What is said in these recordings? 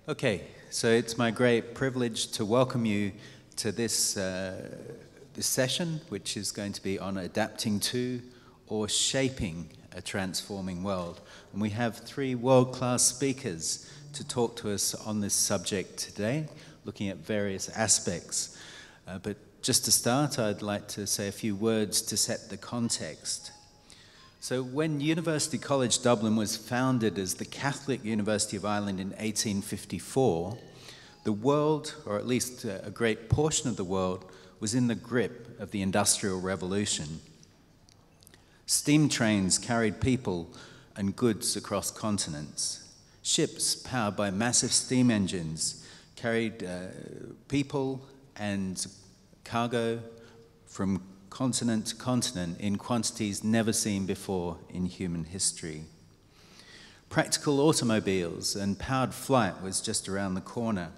Okay, so it's my great privilege to welcome you to this session, which is going to be on adapting to or shaping a transforming world. And we have three world-class speakers to talk to us on this subject today, looking at various aspects. But just to start, I'd like to say a few words to set the context. So when University College Dublin was founded as the Catholic University of Ireland in 1854, the world, or at least a great portion of the world, was in the grip of the Industrial Revolution. Steam trains carried people and goods across continents. Ships powered by massive steam engines carried people and cargo from continent to continent in quantities never seen before in human history. Practical automobiles and powered flight was just around the corner.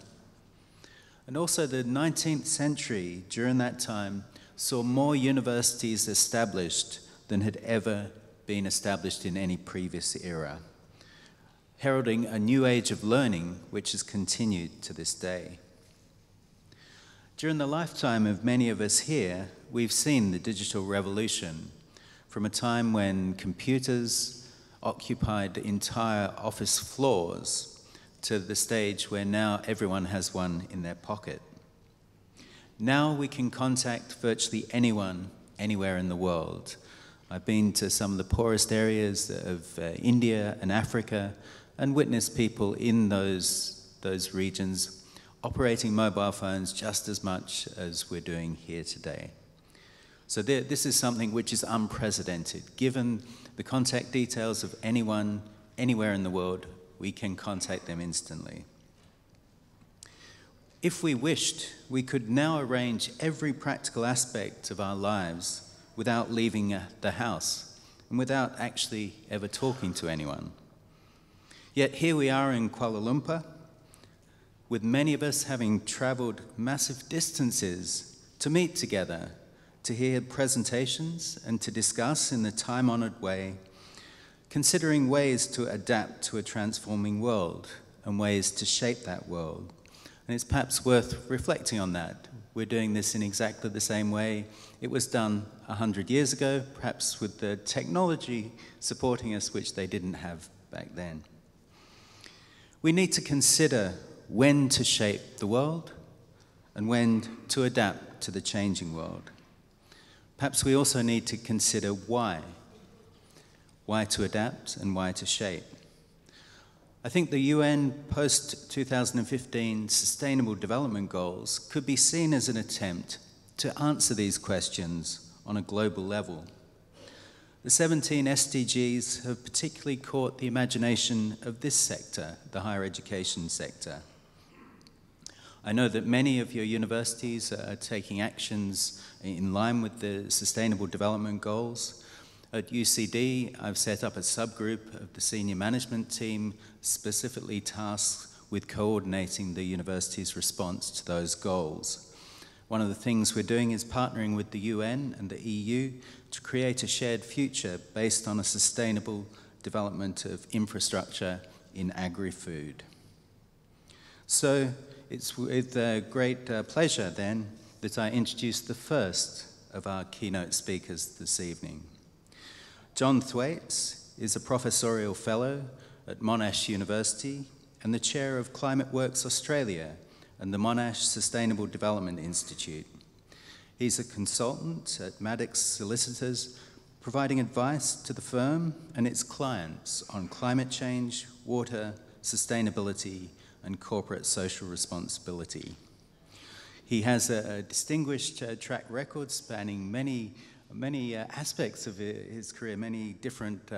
And also the 19th century, during that time, saw more universities established than had ever been established in any previous era, heralding a new age of learning which has continued to this day. During the lifetime of many of us here, we've seen the digital revolution, from a time when computers occupied entire office floors to the stage where now everyone has one in their pocket. Now we can contact virtually anyone, anywhere in the world. I've been to some of the poorest areas of India and Africa and witnessed people in those regions operating mobile phones just as much as we're doing here today. So this is something which is unprecedented. Given the contact details of anyone, anywhere in the world, we can contact them instantly. If we wished, we could now arrange every practical aspect of our lives without leaving the house and without actually ever talking to anyone. Yet here we are in Kuala Lumpur, with many of us having traveled massive distances to meet together, to hear presentations and to discuss in the time-honored way, considering ways to adapt to a transforming world and ways to shape that world. And it's perhaps worth reflecting on that. We're doing this in exactly the same way it was done 100 years ago, perhaps with the technology supporting us, which they didn't have back then. We need to consider when to shape the world and when to adapt to the changing world. Perhaps we also need to consider why to adapt and why to shape. I think the UN post-2015 Sustainable Development Goals could be seen as an attempt to answer these questions on a global level. The 17 Sdgs have particularly caught the imagination of this sector, the higher education sector. I know that many of your universities are taking actions in line with the Sustainable Development Goals. At UCD, I've set up a subgroup of the senior management team specifically tasked with coordinating the university's response to those goals. One of the things we're doing is partnering with the UN and the EU to create a shared future based on a sustainable development of infrastructure in agri-food. So it's with great pleasure then that I introduce the first of our keynote speakers this evening. John Thwaites is a professorial fellow at Monash University and the chair of Climate Works Australia and the Monash Sustainable Development Institute. He's a consultant at Maddox Solicitors, providing advice to the firm and its clients on climate change, water, sustainability, and corporate social responsibility. He has a distinguished track record spanning many aspects of his career, many different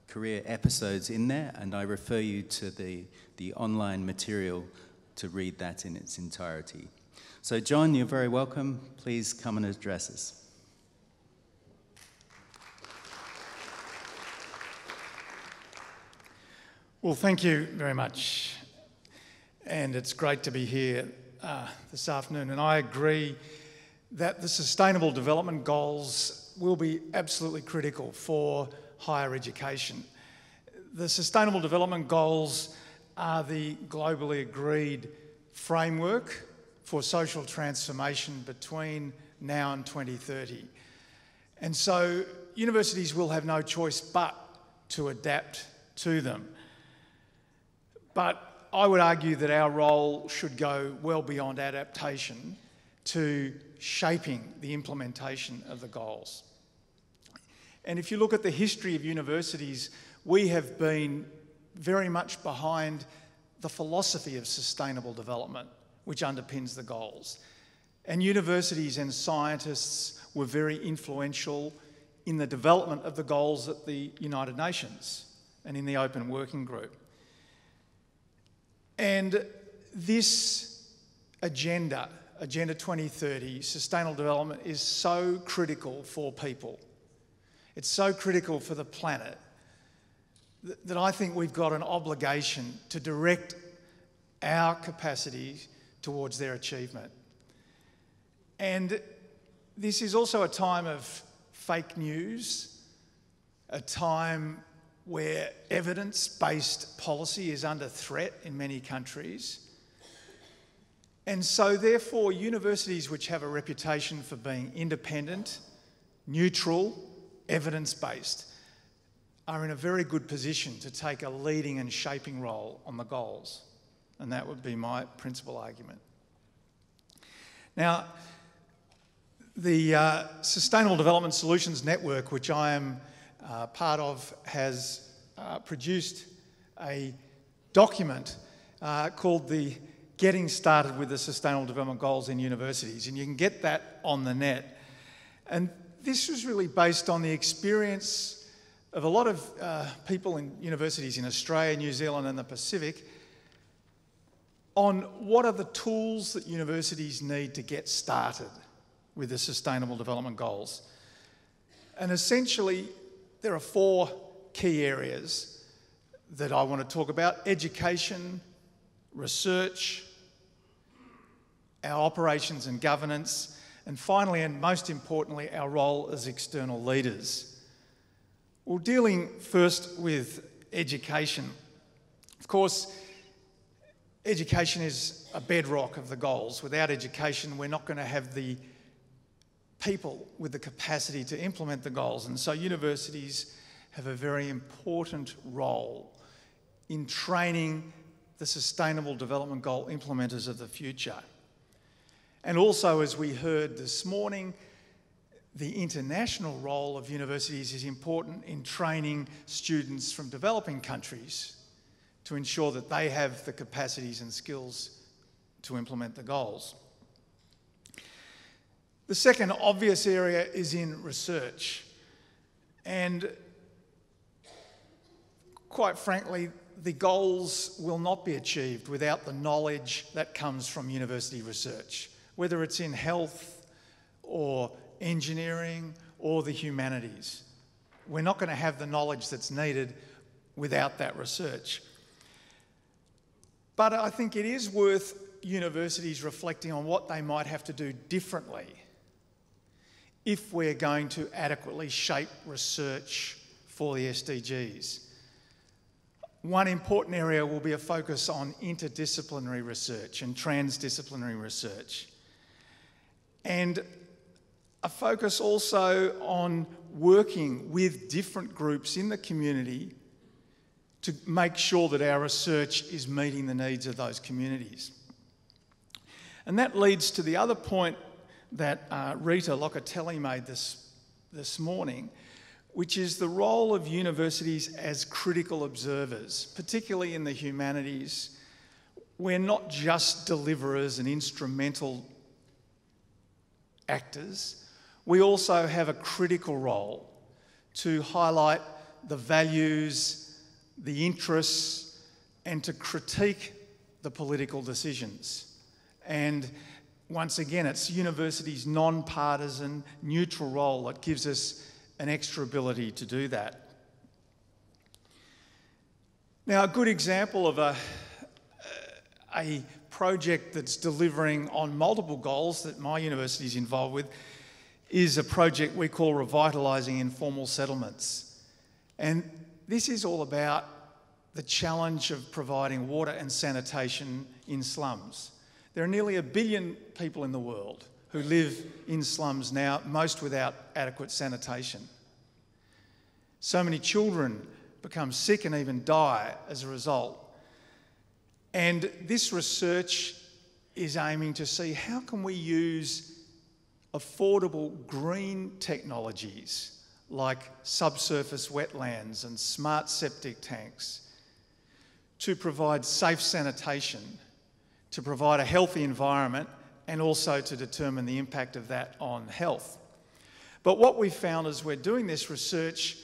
career episodes in there, and I refer you to the online material to read that in its entirety. So John, you're very welcome. Please come and address us. Well, thank you very much. And it's great to be here this afternoon. And I agree that the Sustainable Development Goals will be absolutely critical for higher education. The Sustainable Development Goals are the globally agreed framework for social transformation between now and 2030. And so universities will have no choice but to adapt to them. But I would argue that our role should go well beyond adaptation to shaping the implementation of the goals. And if you look at the history of universities, we have been very much behind the philosophy of sustainable development, which underpins the goals. And universities and scientists were very influential in the development of the goals at the United Nations and in the Open Working Group. And this agenda, Agenda 2030, sustainable development, is so critical for people. It's so critical for the planet that I think we've got an obligation to direct our capacity towards their achievement. And this is also a time of fake news, a time where evidence-based policy is under threat in many countries. And so therefore, universities which have a reputation for being independent, neutral, evidence-based, are in a very good position to take a leading and shaping role on the goals. And that would be my principal argument. Now, the Sustainable Development Solutions Network, which I am part of, has produced a document called the Getting Started with the Sustainable Development Goals in Universities, and you can get that on the net. And this was really based on the experience of a lot of people in universities in Australia, New Zealand and the Pacific on what are the tools that universities need to get started with the Sustainable Development Goals. And essentially, there are 4 key areas that I want to talk about: education, research, our operations and governance, and finally, and most importantly, our role as external leaders. Well, dealing first with education. Of course, education is a bedrock of the goals. Without education, we're not going to have the people with the capacity to implement the goals. And so universities have a very important role in training the Sustainable Development Goal implementers of the future. And also, as we heard this morning, the international role of universities is important in training students from developing countries to ensure that they have the capacities and skills to implement the goals. The second obvious area is in research. And quite frankly, the goals will not be achieved without the knowledge that comes from university research, whether it's in health or engineering or the humanities. We're not going to have the knowledge that's needed without that research. But I think it is worth universities reflecting on what they might have to do differently if we're going to adequately shape research for the SDGs. One important area will be a focus on interdisciplinary research and transdisciplinary research. And a focus also on working with different groups in the community to make sure that our research is meeting the needs of those communities. And that leads to the other point that Rita Locatelli made this morning, which is the role of universities as critical observers, particularly in the humanities. We're not just deliverers and instrumental actors. We also have a critical role to highlight the values, the interests, and to critique the political decisions. And once again, it's universities' non-partisan, neutral role that gives us an extra ability to do that. Now, a good example of a project that's delivering on multiple goals that my university is involved with is a project we call Revitalizing Informal Settlements. And this is all about the challenge of providing water and sanitation in slums. There are nearly 1 billion people in the world who live in slums now, most without adequate sanitation. So many children become sick and even die as a result. And this research is aiming to see how can we use affordable green technologies like subsurface wetlands and smart septic tanks to provide safe sanitation, to provide a healthy environment, and also to determine the impact of that on health. But what we've found as we're doing this research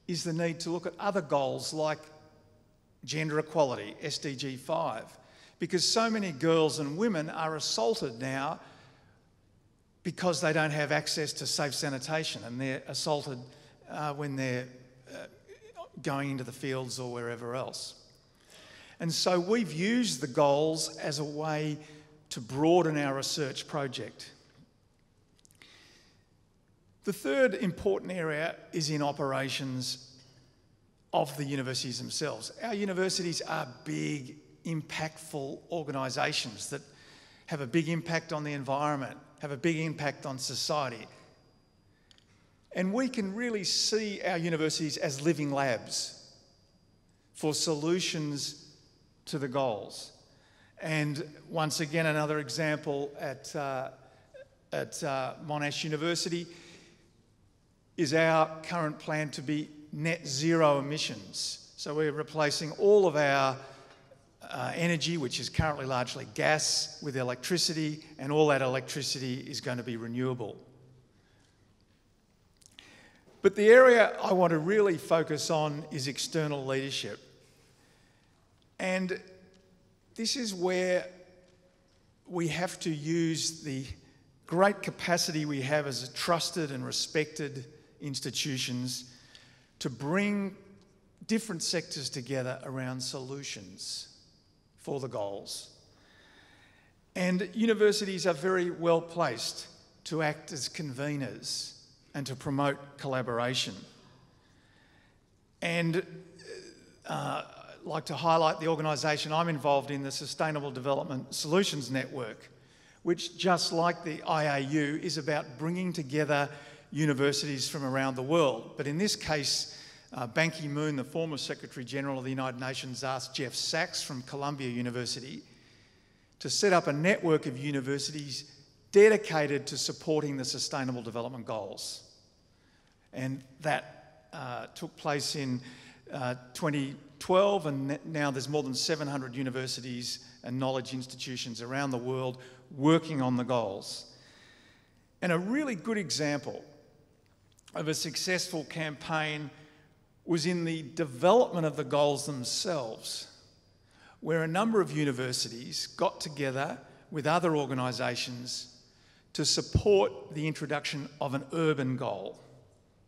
is the need to look at other goals like gender equality, SDG 5, because so many girls and women are assaulted now because they don't have access to safe sanitation, and they're assaulted when they're going into the fields or wherever else. And so we've used the goals as a way to broaden our research project. The third important area is in operations of the universities themselves. Our universities are big, impactful organisations that have a big impact on the environment, have a big impact on society. And we can really see our universities as living labs for solutions to the goals. And once again, another example at Monash University is our current plan to be net zero emissions. So we're replacing all of our energy, which is currently largely gas, with electricity, and all that electricity is going to be renewable. But the area I want to really focus on is external leadership. And this is where we have to use the great capacity we have as a trusted and respected institutions to bring different sectors together around solutions for the goals. And universities are very well placed to act as conveners and to promote collaboration. And I'd like to highlight the organisation I'm involved in, the Sustainable Development Solutions Network, which, just like the IAU, is about bringing together universities from around the world. But in this case, Ban Ki-moon, the former Secretary General of the United Nations, asked Jeff Sachs from Columbia University to set up a network of universities dedicated to supporting the Sustainable Development Goals. And that took place in 2012, and now there's more than 700 universities and knowledge institutions around the world working on the goals. And a really good example of a successful campaign was in the development of the goals themselves, where a number of universities got together with other organisations to support the introduction of an urban goal.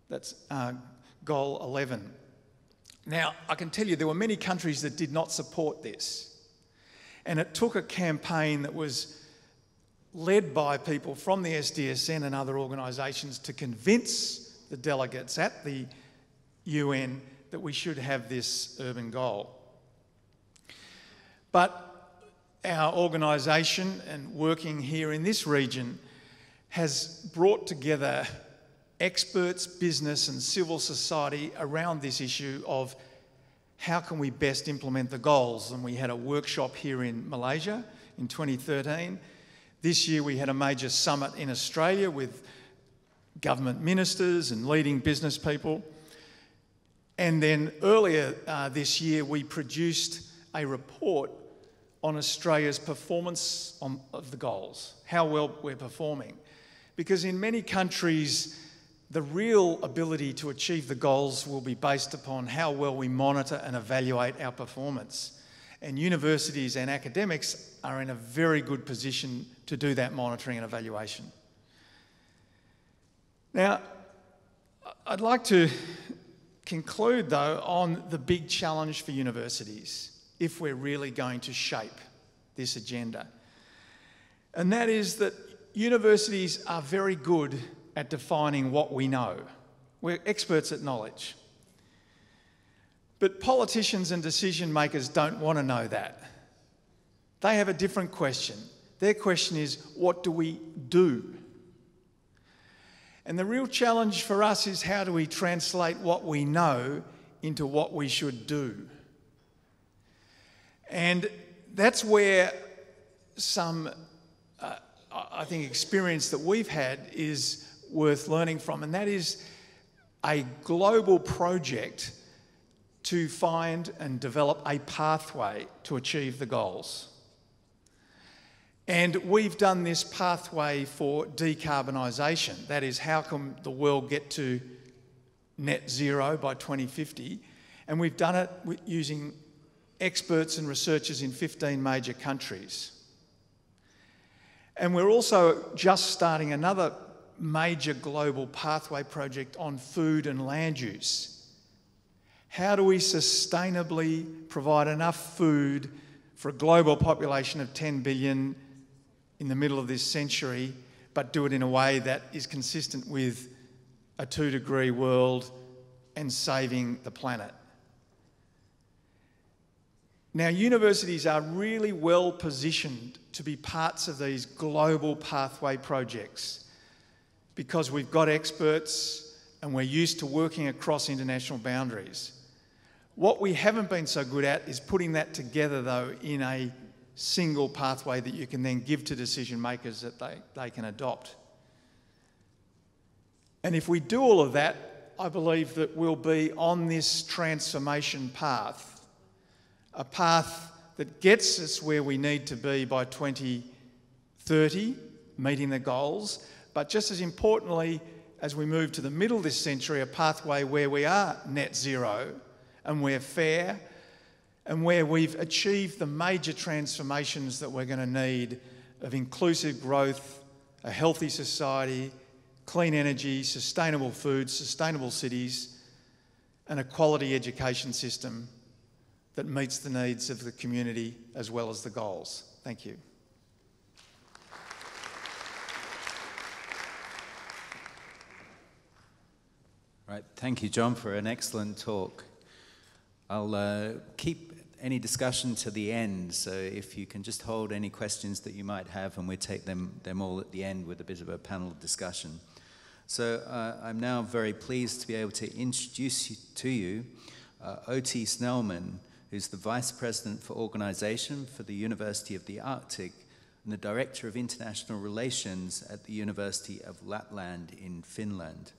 That's Goal 11. Now, I can tell you there were many countries that did not support this. And it took a campaign that was led by people from the SDSN and other organisations to convince the delegates at the UN that we should have this urban goal. But our organisation, and working here in this region, has brought together experts, business and civil society around this issue of how can we best implement the goals. And we had a workshop here in Malaysia in 2013. This year we had a major summit in Australia with government ministers and leading business people. And then earlier this year we produced a report on Australia's performance of the goals, how well we're performing. Because in many countries, the real ability to achieve the goals will be based upon how well we monitor and evaluate our performance. And universities and academics are in a very good position to do that monitoring and evaluation. Now, I'd like to conclude, though, on the big challenge for universities if we're really going to shape this agenda. And that is that universities are very good at defining what we know. We're experts at knowledge. But politicians and decision makers don't want to know that. They have a different question. Their question is, what do we do? And the real challenge for us is, how do we translate what we know into what we should do? And that's where some, I think, experience that we've had is worth learning from, and that is a global project to find and develop a pathway to achieve the goals. And we've done this pathway for decarbonisation. That is, how can the world get to net zero by 2050? And we've done it using experts and researchers in 15 major countries. And we're also just starting another major global pathway project on food and land use. How do we sustainably provide enough food for a global population of 10 billion in the middle of this century, but do it in a way that is consistent with a 2-degree world and saving the planet? Now, universities are really well positioned to be parts of these global pathway projects because we've got experts and we're used to working across international boundaries. What we haven't been so good at is putting that together, though, in a single pathway that you can then give to decision makers that they can adopt. And if we do all of that, I believe that we'll be on this transformation path, a path that gets us where we need to be by 2030, meeting the goals, but just as importantly, as we move to the middle of this century, a pathway where we are net zero and we're fair, and where we've achieved the major transformations that we're going to need of inclusive growth, a healthy society, clean energy, sustainable food, sustainable cities, and a quality education system that meets the needs of the community as well as the goals. Thank you. Right, thank you, John, for an excellent talk. I'll keep any discussion to the end, so if you can just hold any questions that you might have, and we'll take them all at the end with a bit of a panel discussion. So I'm now very pleased to be able to introduce to you O.T. Snellman, who's the Vice President for Organisation for the University of the Arctic and the Director of International Relations at the University of Lapland in Finland.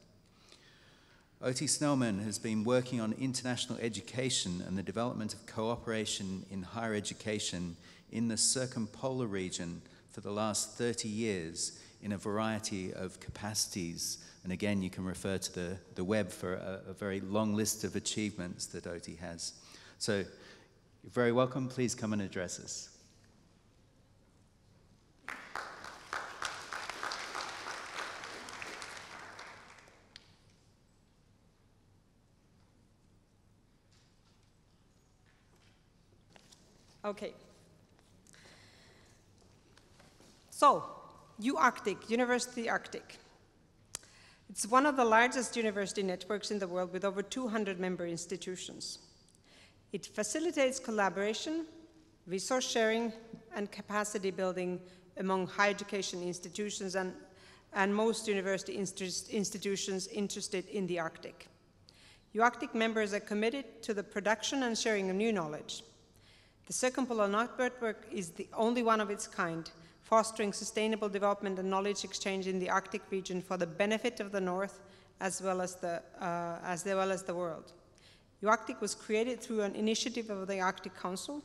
O.T. Snellman has been working on international education and the development of cooperation in higher education in the circumpolar region for the last 30 years in a variety of capacities. And again, you can refer to the web for a very long list of achievements that O.T. has. So you're very welcome. Please come and address us. Okay. So, UArctic, University Arctic. It's one of the largest university networks in the world with over 200 member institutions. It facilitates collaboration, resource sharing, and capacity building among higher education institutions and most university institutions interested in the Arctic. UArctic members are committed to the production and sharing of new knowledge. The Circumpolar Network is the only one of its kind, fostering sustainable development and knowledge exchange in the Arctic region for the benefit of the North as well as the world. UArctic was created through an initiative of the Arctic Council,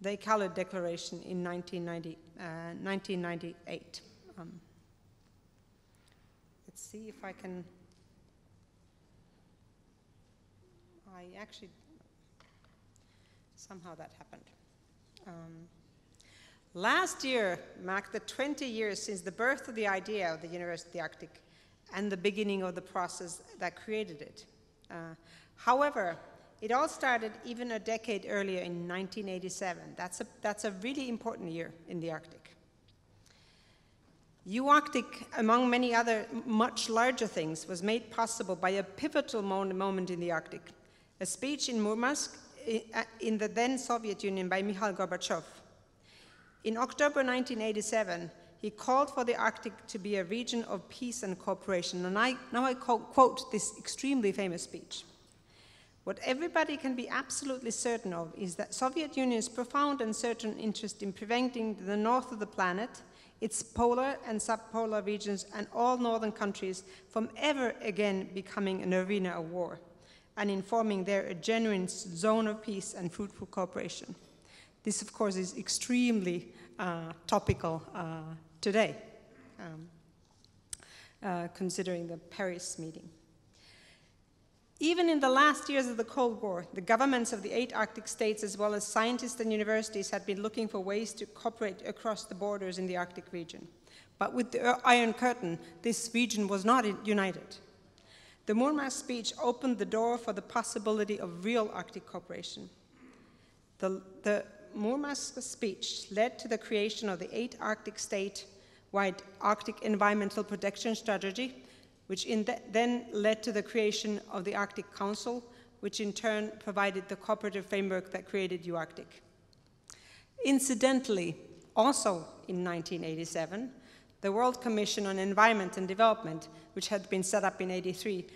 the Iqaluit Declaration in 1998. Let's see if I can... somehow that happened. Last year marked the 20 years since the birth of the idea of the University of the Arctic and the beginning of the process that created it. However, it all started even a decade earlier in 1987. That's a really important year in the Arctic. UArctic, among many other much larger things, was made possible by a pivotal moment in the Arctic, a speech in Murmansk in the then Soviet Union by Mikhail Gorbachev. In October 1987, he called for the Arctic to be a region of peace and cooperation. And now I quote this extremely famous speech. What everybody can be absolutely certain of is that Soviet Union's profound and certain interest in preventing the north of the planet, its polar and subpolar regions, and all northern countries from ever again becoming an arena of war, and in forming there a genuine zone of peace and fruitful cooperation. This, of course, is extremely topical today, considering the Paris meeting. Even in the last years of the Cold War, the governments of the 8 Arctic states, as well as scientists and universities, had been looking for ways to cooperate across the borders in the Arctic region. But with the Iron Curtain, this region was not united. The Murmansk speech opened the door for the possibility of real Arctic cooperation. The Murmansk speech led to the creation of the 8 Arctic state-wide Arctic Environmental Protection Strategy, which then led to the creation of the Arctic Council, which in turn provided the cooperative framework that created UArctic. Incidentally, also in 1987, the World Commission on Environment and Development, which had been set up in '83,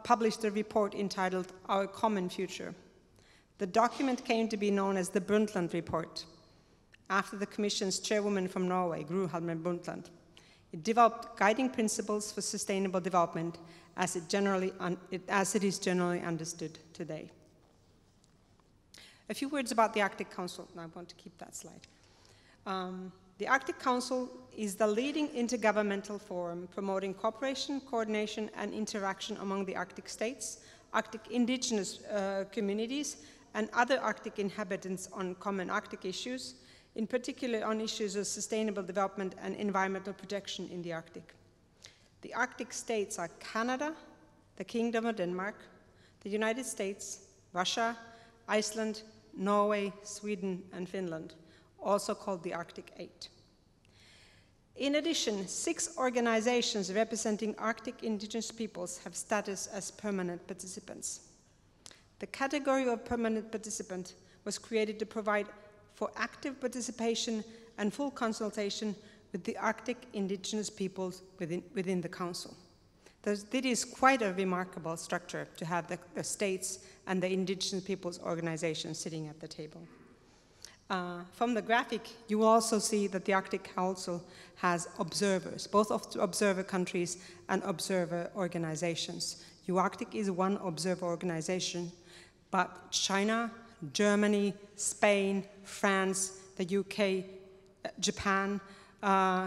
published a report entitled Our Common Future. The document came to be known as the Brundtland Report, after the Commission's chairwoman from Norway, Gro Harlem Brundtland. It developed guiding principles for sustainable development as it is generally understood today. A few words about the Arctic Council. I want to keep that slide. The Arctic Council is the leading intergovernmental forum promoting cooperation, coordination, and interaction among the Arctic states, Arctic indigenous communities, and other Arctic inhabitants on common Arctic issues, in particular on issues of sustainable development and environmental protection in the Arctic. The Arctic states are Canada, the Kingdom of Denmark, the United States, Russia, Iceland, Norway, Sweden, and Finland, also called the Arctic 8. In addition, 6 organizations representing Arctic indigenous peoples have status as permanent participants. The category of permanent participant was created to provide for active participation and full consultation with the Arctic indigenous peoples within the Council. It is quite a remarkable structure to have the states and the indigenous peoples organizations sitting at the table. From the graphic, you will also see that the Arctic Council has observers, both observer countries and observer organizations. UArctic is one observer organization, but China, Germany, Spain, France, the UK, Japan,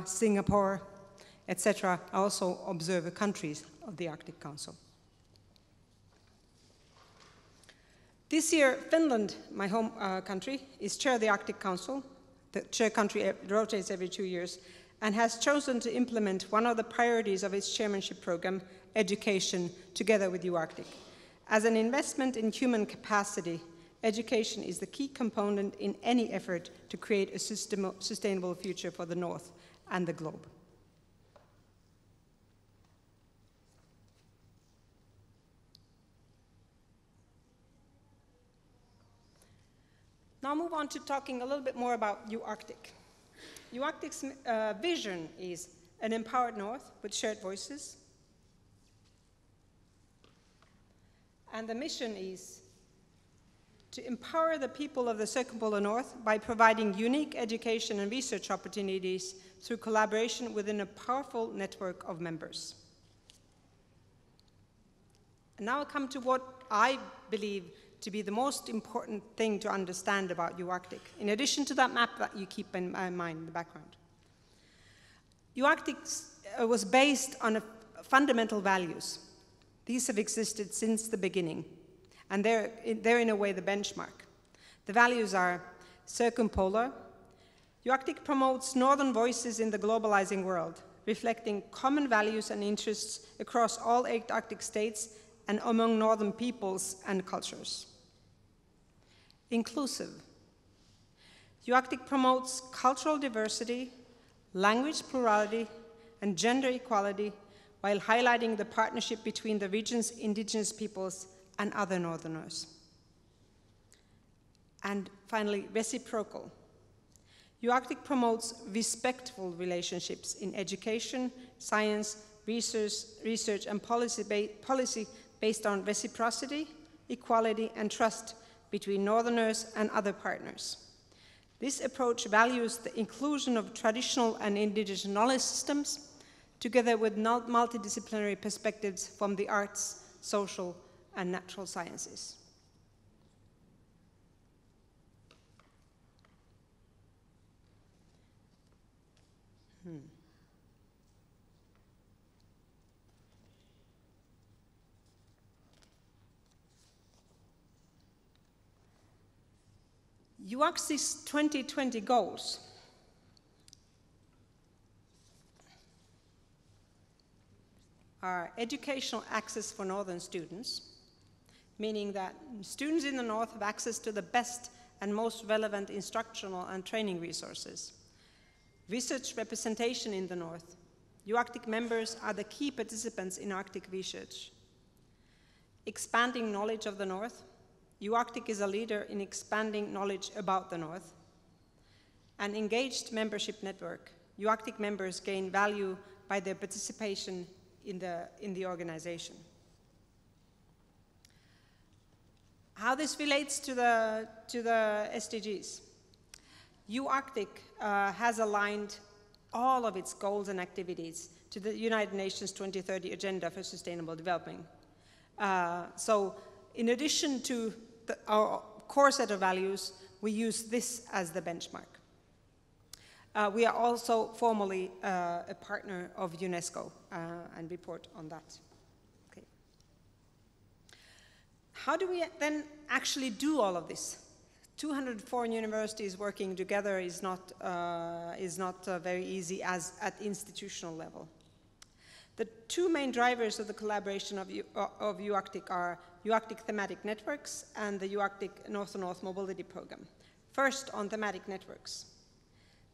Singapore, etc., are also observer countries of the Arctic Council. This year, Finland, my home country, is chair of the Arctic Council. The chair country rotates every 2 years and has chosen to implement one of the priorities of its chairmanship program, education, together with UArctic. As an investment in human capacity, education is the key component in any effort to create a sustainable future for the North and the globe. Now move on to talking a little bit more about UArctic. UArctic's vision is an empowered North with shared voices. And the mission is to empower the people of the circumpolar North by providing unique education and research opportunities through collaboration within a powerful network of members. And now I come to what I believe to be the most important thing to understand about UArctic, in addition to that map that you keep in mind in the background. UArctic was based on fundamental values. These have existed since the beginning, and they're in a way the benchmark. The values are circumpolar. UArctic promotes northern voices in the globalizing world, reflecting common values and interests across all 8 Arctic states and among northern peoples and cultures. Inclusive. UArctic promotes cultural diversity, language plurality, and gender equality while highlighting the partnership between the region's indigenous peoples and other Northerners. And finally, reciprocal. UArctic promotes respectful relationships in education, science, research and policy based on reciprocity, equality, and trust between Northerners and other partners. This approach values the inclusion of traditional and indigenous knowledge systems, together with multidisciplinary perspectives from the arts, social, and natural sciences. UArctic's 2020 goals are educational access for Northern students, meaning that students in the North have access to the best and most relevant instructional and training resources. Research representation in the North. UArctic members are the key participants in Arctic research. Expanding knowledge of the North. UArctic is a leader in expanding knowledge about the North. An engaged membership network. UArctic members gain value by their participation in the organization. How this relates to the SDGs. UArctic has aligned all of its goals and activities to the United Nations 2030 Agenda for Sustainable Development. So in addition to our core set of values, we use this as the benchmark. We are also formally a partner of UNESCO and report on that. Okay. How do we then actually do all of this? 204 universities working together is not very easy at institutional level. The two main drivers of the collaboration of UArctic are UArctic Thematic Networks and the UArctic North-to-North Mobility Program. First, on Thematic Networks.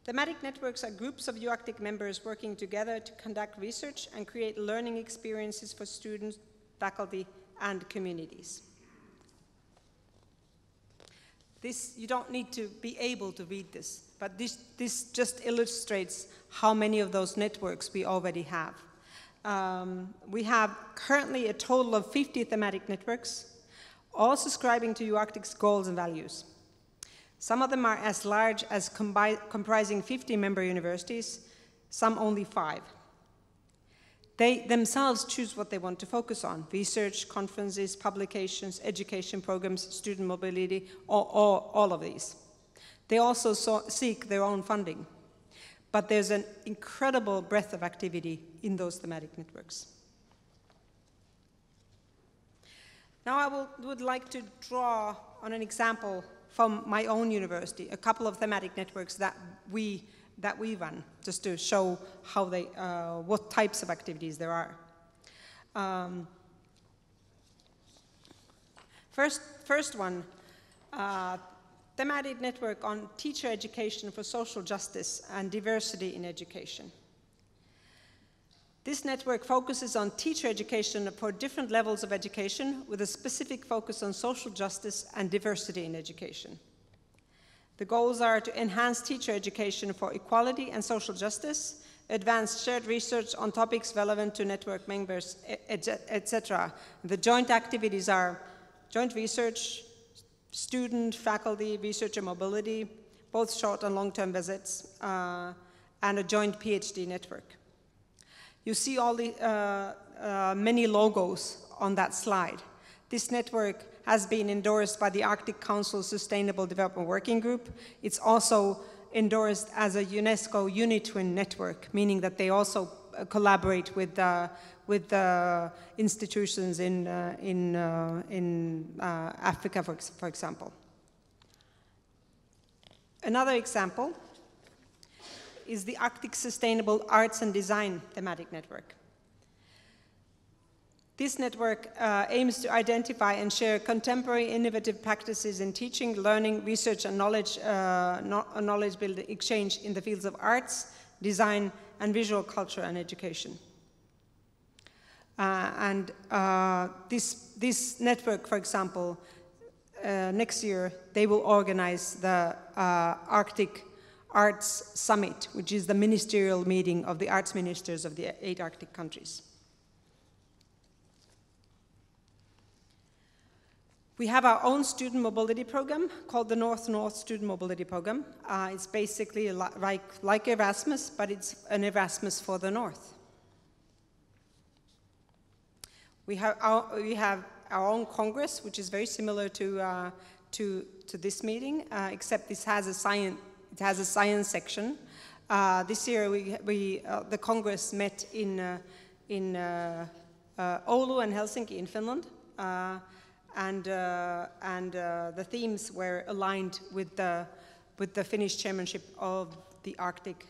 Thematic networks are groups of UArctic members working together to conduct research and create learning experiences for students, faculty, and communities. This, you don't need to be able to read this, but this just illustrates how many of those networks we already have. We have currently a total of 50 thematic networks, all subscribing to UArctic's goals and values. Some of them are as large as comprising 50 member universities, some only 5. They themselves choose what they want to focus on: research, conferences, publications, education programs, student mobility, all of these. They also seek their own funding. But there's an incredible breadth of activity in those thematic networks. Now I would like to draw on an example from my own university, a couple of thematic networks that we run, just to show how they, what types of activities there are. First one, Thematic Network on Teacher Education for Social Justice and Diversity in Education. This network focuses on teacher education for different levels of education with a specific focus on social justice and diversity in education. The goals are to enhance teacher education for equality and social justice, advance shared research on topics relevant to network members, etc. The joint activities are joint research, student, faculty, researcher mobility, both short and long-term visits, and a joint PhD network. You see all the many logos on that slide. This network has been endorsed by the Arctic Council Sustainable Development Working Group. It's also endorsed as a UNESCO UniTwin network, meaning that they also collaborate with institutions in Africa, for example. Another example is the Arctic Sustainable Arts and Design Thematic Network. This network aims to identify and share contemporary innovative practices in teaching, learning, research, and knowledge building exchange in the fields of arts, design, and visual culture and education. This network, for example, next year, they will organize the Arctic Arts Summit, which is the ministerial meeting of the arts ministers of the 8 Arctic countries. We have our own student mobility program called the North-North Student Mobility Program. It's basically like Erasmus, but it's an Erasmus for the North. We have our own Congress, which is very similar to this meeting, except this has a science section. This year, the Congress met in Oulu and Helsinki in Finland. And the themes were aligned with the Finnish chairmanship of the Arctic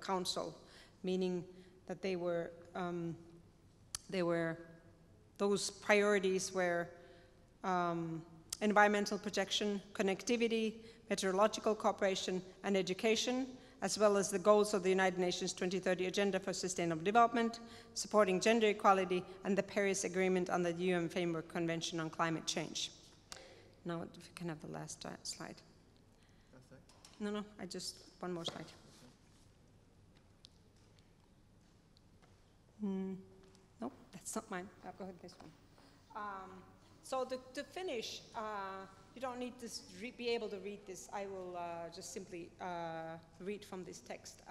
Council, meaning that those priorities were environmental protection, connectivity, meteorological cooperation, and education, as well as the goals of the United Nations 2030 Agenda for Sustainable Development, supporting gender equality, and the Paris Agreement on the UN Framework Convention on Climate Change. Now, if we can have the last slide. No, one more slide. No, that's not mine. I'll go ahead with this one. So to finish, you don't need to be able to read this. I will just simply read from this text.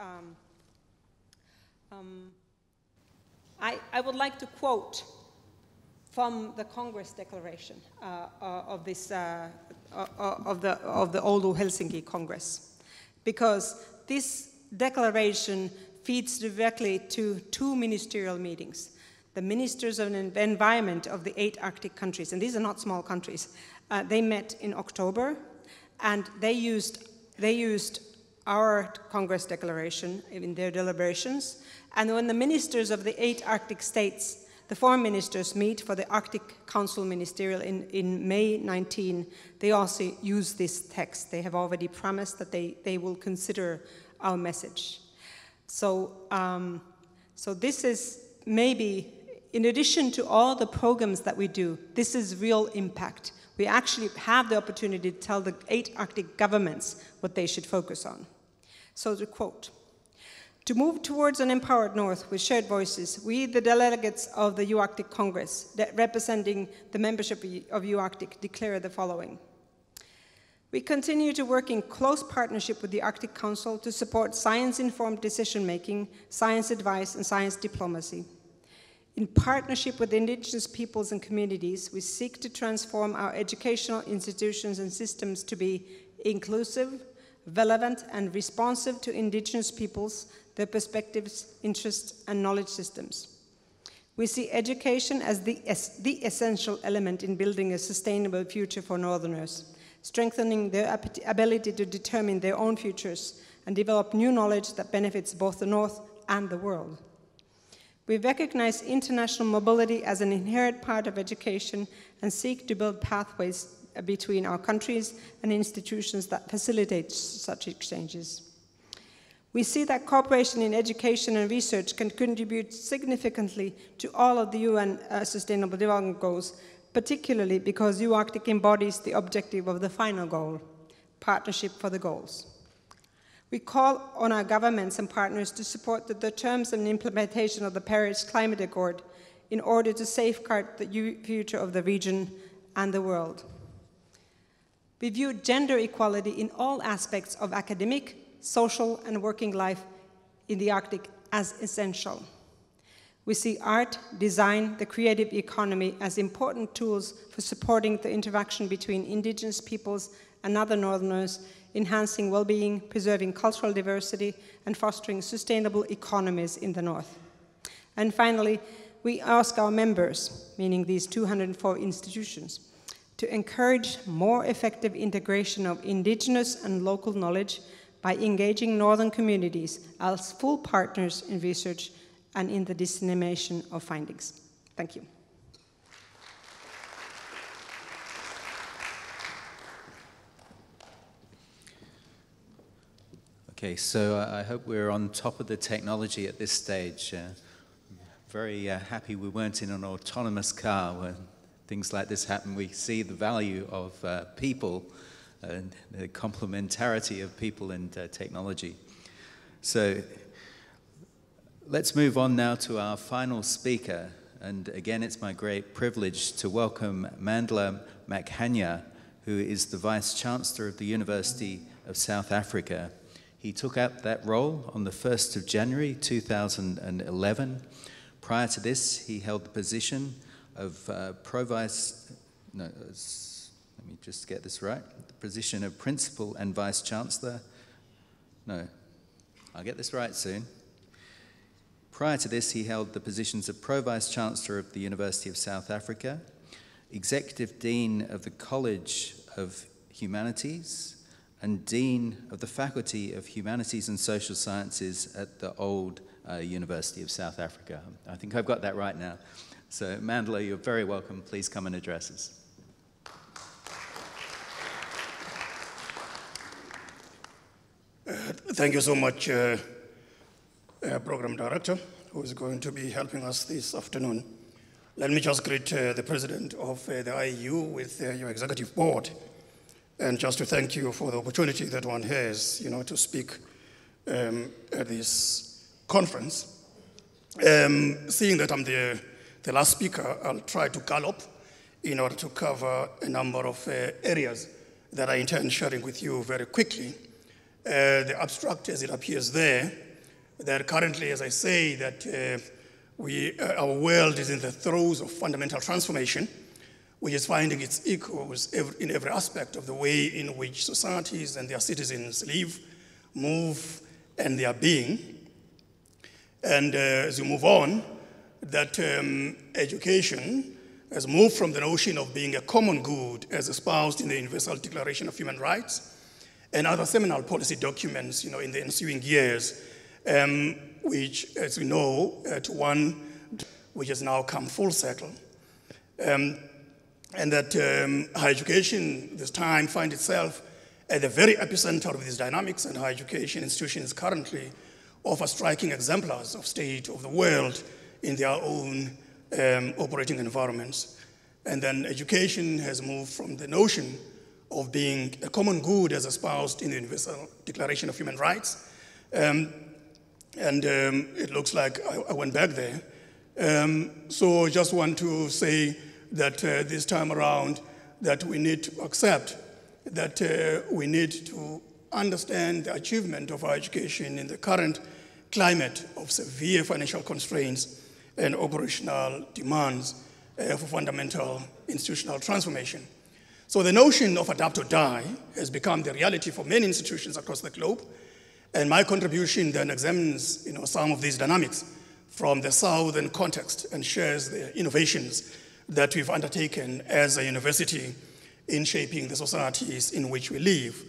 I would like to quote from the Congress declaration of the Oulu-Helsinki Congress, because this declaration feeds directly to 2 ministerial meetings. The ministers of the environment of the 8 Arctic countries, and these are not small countries, they met in October, and they used our Congress declaration in their deliberations. And when the ministers of the 8 Arctic states, the foreign ministers, meet for the Arctic Council Ministerial in May 19, they also use this text. They have already promised that they will consider our message. So this is maybe, in addition to all the programs that we do, this is real impact. We actually have the opportunity to tell the 8 Arctic governments what they should focus on. So to quote, "To move towards an empowered North with shared voices, we, the delegates of the U-Arctic Congress, representing the membership of U-Arctic, declare the following. We continue to work in close partnership with the Arctic Council to support science-informed decision-making, science advice, and science diplomacy. In partnership with indigenous peoples and communities, we seek to transform our educational institutions and systems to be inclusive, relevant, and responsive to indigenous peoples, their perspectives, interests, and knowledge systems. We see education as the essential element in building a sustainable future for Northerners, strengthening their ability to determine their own futures and develop new knowledge that benefits both the North and the world. We recognize international mobility as an inherent part of education and seek to build pathways between our countries and institutions that facilitate such exchanges. We see that cooperation in education and research can contribute significantly to all of the UN Sustainable Development Goals, particularly because U-Arctic embodies the objective of the final goal, partnership for the goals. We call on our governments and partners to support the terms and implementation of the Paris Climate Accord in order to safeguard the future of the region and the world. We view gender equality in all aspects of academic, social, and working life in the Arctic as essential. We see art, design, the creative economy as important tools for supporting the interaction between indigenous peoples and other Northerners, enhancing well-being, preserving cultural diversity, and fostering sustainable economies in the North. And finally, we ask our members, meaning these 204 institutions, to encourage more effective integration of indigenous and local knowledge by engaging Northern communities as full partners in research and in the dissemination of findings. Thank you. Okay, so I hope we're on top of the technology at this stage. very happy we weren't in an autonomous car. When things like this happen, we see the value of people and the complementarity of people and technology. So let's move on now to our final speaker. And again, it's my great privilege to welcome Mandla Makhanya, who is the Vice-Chancellor of the University of South Africa. He took up that role on the 1st of January 2011. Prior to this, he held the position of let me just get this right, the position of Principal and Vice-Chancellor. No, I'll get this right soon. Prior to this, he held the positions of Pro-Vice-Chancellor of the University of South Africa, Executive Dean of the College of Humanities, and Dean of the Faculty of Humanities and Social Sciences at the old University of South Africa. I think I've got that right now. So Mandla, you're very welcome. Please come and address us. Thank you so much, Program Director, who is going to be helping us this afternoon. Let me just greet the President of the IAU with your Executive Board, and just to thank you for the opportunity that one has, to speak at this conference. Seeing that I'm the last speaker, I'll try to gallop in order to cover a number of areas that I intend sharing with you very quickly. The abstract, as it appears there, that currently, as I say, that our world is in the throes of fundamental transformation, which is finding its echoes in every aspect of the way in which societies and their citizens live, move, and their being. And as you move on, that education has moved from the notion of being a common good as espoused in the Universal Declaration of Human Rights and other seminal policy documents, in the ensuing years, which, as we know, to one which has now come full circle. And that higher education this time finds itself at the very epicenter of these dynamics, and higher education institutions currently offer striking exemplars of state of the world in their own operating environments. And then education has moved from the notion of being a common good as espoused in the Universal Declaration of Human Rights. It looks like I went back there. So I just want to say that this time around that we need to accept that we need to understand the achievement of our education in the current climate of severe financial constraints and operational demands for fundamental institutional transformation. So the notion of adapt or die has become the reality for many institutions across the globe. And my contribution then examines some of these dynamics from the Southern context and shares the innovations that we've undertaken as a university in shaping the societies in which we live.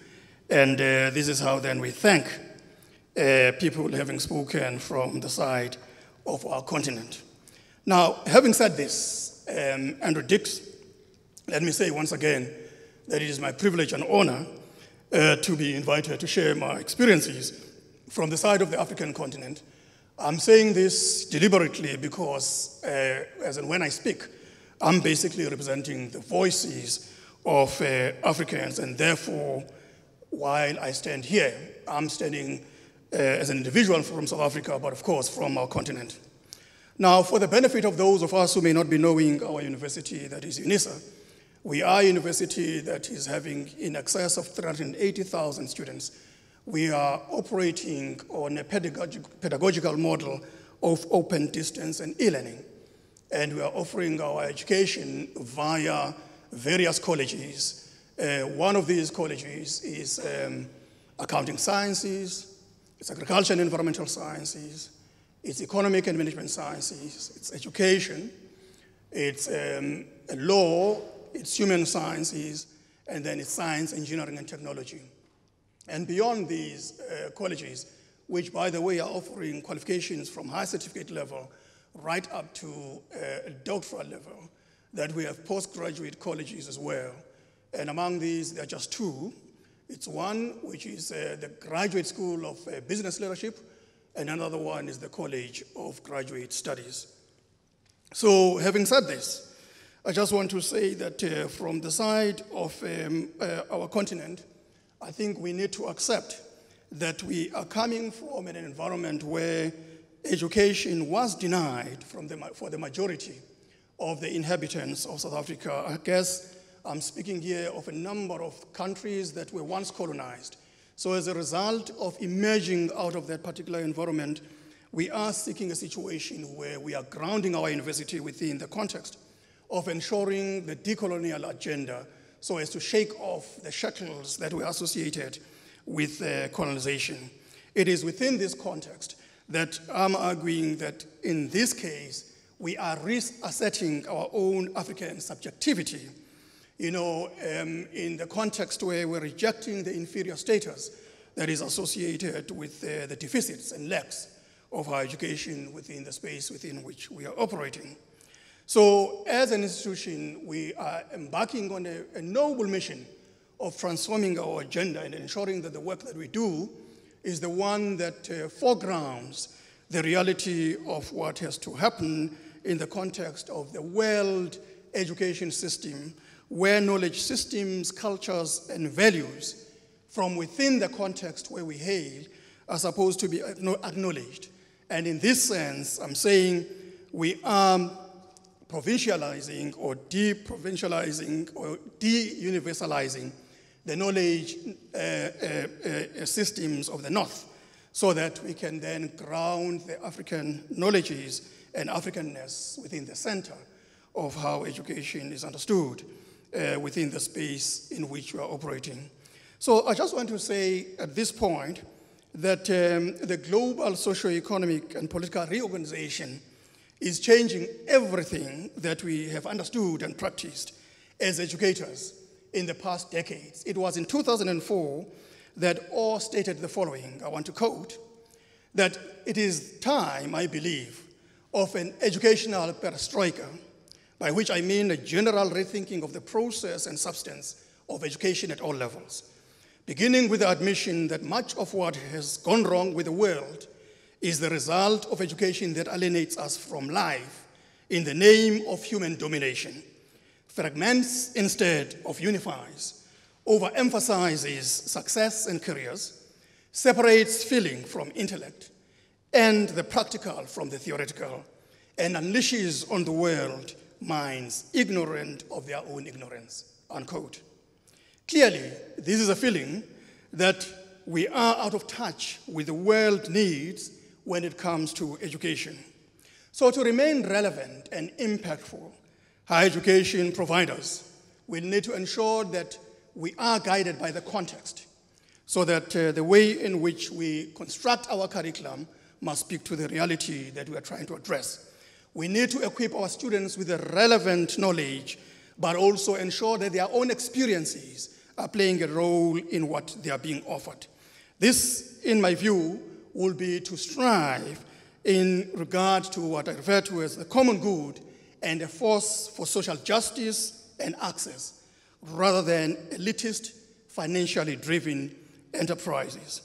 And this is how then we thank people having spoken from the side of our continent. Now, having said this, Andrew Dix, let me say once again that it is my privilege and honor to be invited to share my experiences from the side of the African continent. I'm saying this deliberately because, as and when I speak, I'm basically representing the voices of Africans, and therefore, while I stand here, I'm standing as an individual from South Africa, but of course from our continent. Now, for the benefit of those of us who may not be knowing our university, that is UNISA, we are a university that is having in excess of 380,000 students. We are operating on a pedagogical model of open distance and e-learning. And we are offering our education via various colleges. One of these colleges is accounting sciences, it's agriculture and environmental sciences, it's economic and management sciences, it's education, it's law, it's human sciences, and then it's science, engineering, and technology. And beyond these colleges, which, by the way, are offering qualifications from high certificate level right up to doctoral level, that we have postgraduate colleges as well. And among these, there are just two. It's one, which is the Graduate School of Business Leadership, and another one is the College of Graduate Studies. So having said this, I just want to say that from the side of our continent, I think we need to accept that we are coming from an environment where education was denied for the majority of the inhabitants of South Africa. I guess I'm speaking here of a number of countries that were once colonized. So as a result of emerging out of that particular environment, we are seeking a situation where we are grounding our university within the context of ensuring the decolonial agenda so as to shake off the shackles that were associated with colonization. It is within this context that I'm arguing that in this case, we are reasserting our own African subjectivity, in the context where we're rejecting the inferior status that is associated with the deficits and lacks of our education within the space within which we are operating. So as an institution, we are embarking on a noble mission of transforming our agenda and ensuring that the work that we do is the one that foregrounds the reality of what has to happen in the context of the world education system, where knowledge systems, cultures, and values from within the context where we hail are supposed to be acknowledged. And in this sense, I'm saying we are provincializing or de-provincializing or de-universalizing the knowledge systems of the North so that we can then ground the African knowledges and Africanness within the center of how education is understood within the space in which we are operating. So I just want to say at this point that the global socio-economic and political reorganization is changing everything that we have understood and practiced as educators in the past decades. It was in 2004 that Orr stated the following, I want to quote, that it is time, I believe, of an educational perestroika, by which I mean a general rethinking of the process and substance of education at all levels, beginning with the admission that much of what has gone wrong with the world is the result of education that alienates us from life in the name of human domination, fragments instead of unifies, overemphasizes success and careers, separates feeling from intellect, and the practical from the theoretical, and unleashes on the world minds ignorant of their own ignorance, unquote. Clearly, this is a feeling that we are out of touch with the world needs when it comes to education. So to remain relevant and impactful, higher education providers will need to ensure that we are guided by the context so that the way in which we construct our curriculum must speak to the reality that we are trying to address. We need to equip our students with the relevant knowledge, but also ensure that their own experiences are playing a role in what they are being offered. This, in my view, will be to strive in regard to what I refer to as the common good and a force for social justice and access, rather than elitist, financially driven enterprises.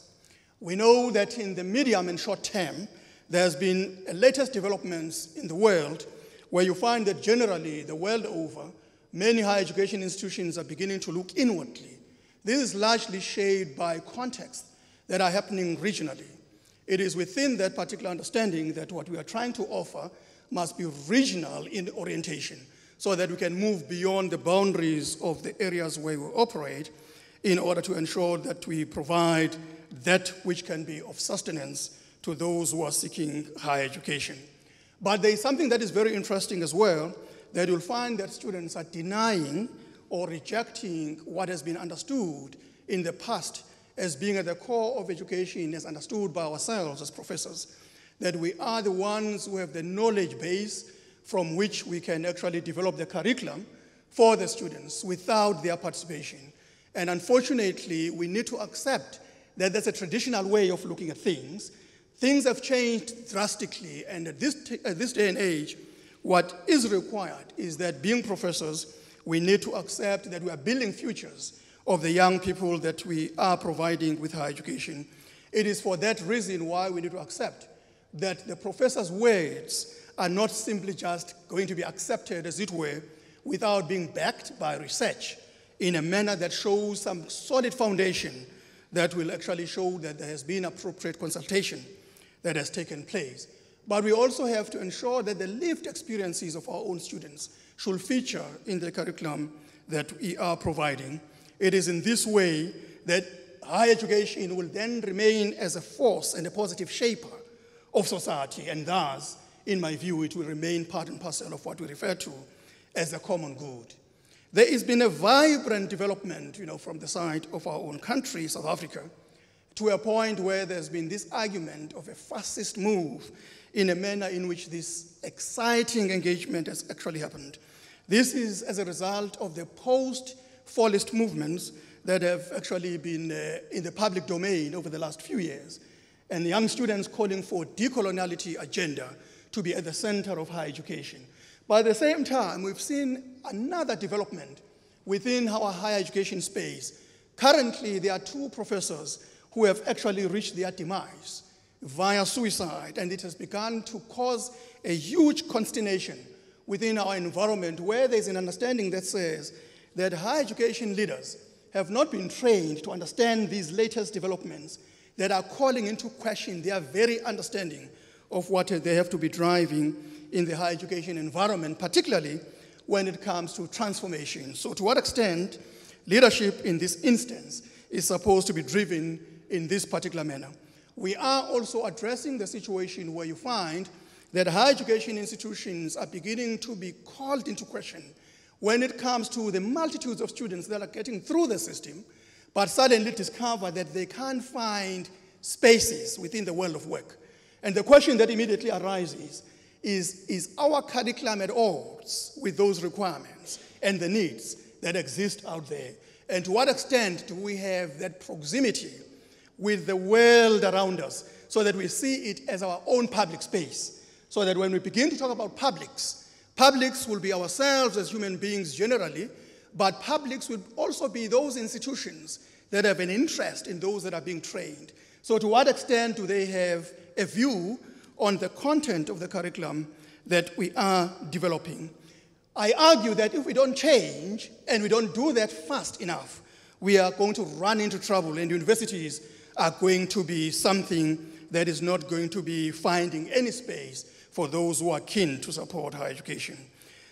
We know that in the medium and short term, there's been latest developments in the world where you find that generally, the world over, many higher education institutions are beginning to look inwardly. This is largely shaped by contexts that are happening regionally. It is within that particular understanding that what we are trying to offer must be regional in orientation so that we can move beyond the boundaries of the areas where we operate in order to ensure that we provide that which can be of sustenance to those who are seeking higher education. But there is something that is very interesting as well, that you'll find that students are denying or rejecting what has been understood in the past as being at the core of education as understood by ourselves as professors, that we are the ones who have the knowledge base from which we can actually develop the curriculum for the students without their participation. And unfortunately, we need to accept that that's a traditional way of looking at things. Things have changed drastically, and at this day and age, what is required is that being professors, we need to accept that we are building futures of the young people that we are providing with higher education. It is for that reason why we need to accept that the professors' words are not simply just going to be accepted, as it were, without being backed by research in a manner that shows some solid foundation that will actually show that there has been appropriate consultation that has taken place. But we also have to ensure that the lived experiences of our own students should feature in the curriculum that we are providing. It is in this way that higher education will then remain as a force and a positive shaper of society, and thus, in my view, it will remain part and parcel of what we refer to as the common good. There has been a vibrant development, from the side of our own country, South Africa, to a point where there's been this argument of a fascist move in a manner in which this exciting engagement has actually happened. This is as a result of the post-Fallist movements that have actually been in the public domain over the last few years, and young students calling for decoloniality agenda to be at the center of higher education. But at the same time, we've seen another development within our higher education space. Currently, there are 2 professors who have actually reached their demise via suicide, and it has begun to cause a huge consternation within our environment, where there's an understanding that says that higher education leaders have not been trained to understand these latest developments that are calling into question their very understanding of what they have to be driving in the higher education environment, particularly when it comes to transformation. So to what extent leadership in this instance is supposed to be driven in this particular manner. We are also addressing the situation where you find that higher education institutions are beginning to be called into question when it comes to the multitudes of students that are getting through the system, but suddenly discover that they can't find spaces within the world of work. And the question that immediately arises is our curriculum at odds with those requirements and the needs that exist out there? And to what extent do we have that proximity with the world around us so that we see it as our own public space, so that when we begin to talk about publics will be ourselves as human beings generally, but publics will also be those institutions that have an interest in those that are being trained. So to what extent do they have a view on the content of the curriculum that we are developing? I argue that if we don't change and we don't do that fast enough, we are going to run into trouble, and universities are going to be something that is not going to be finding any space for those who are keen to support higher education.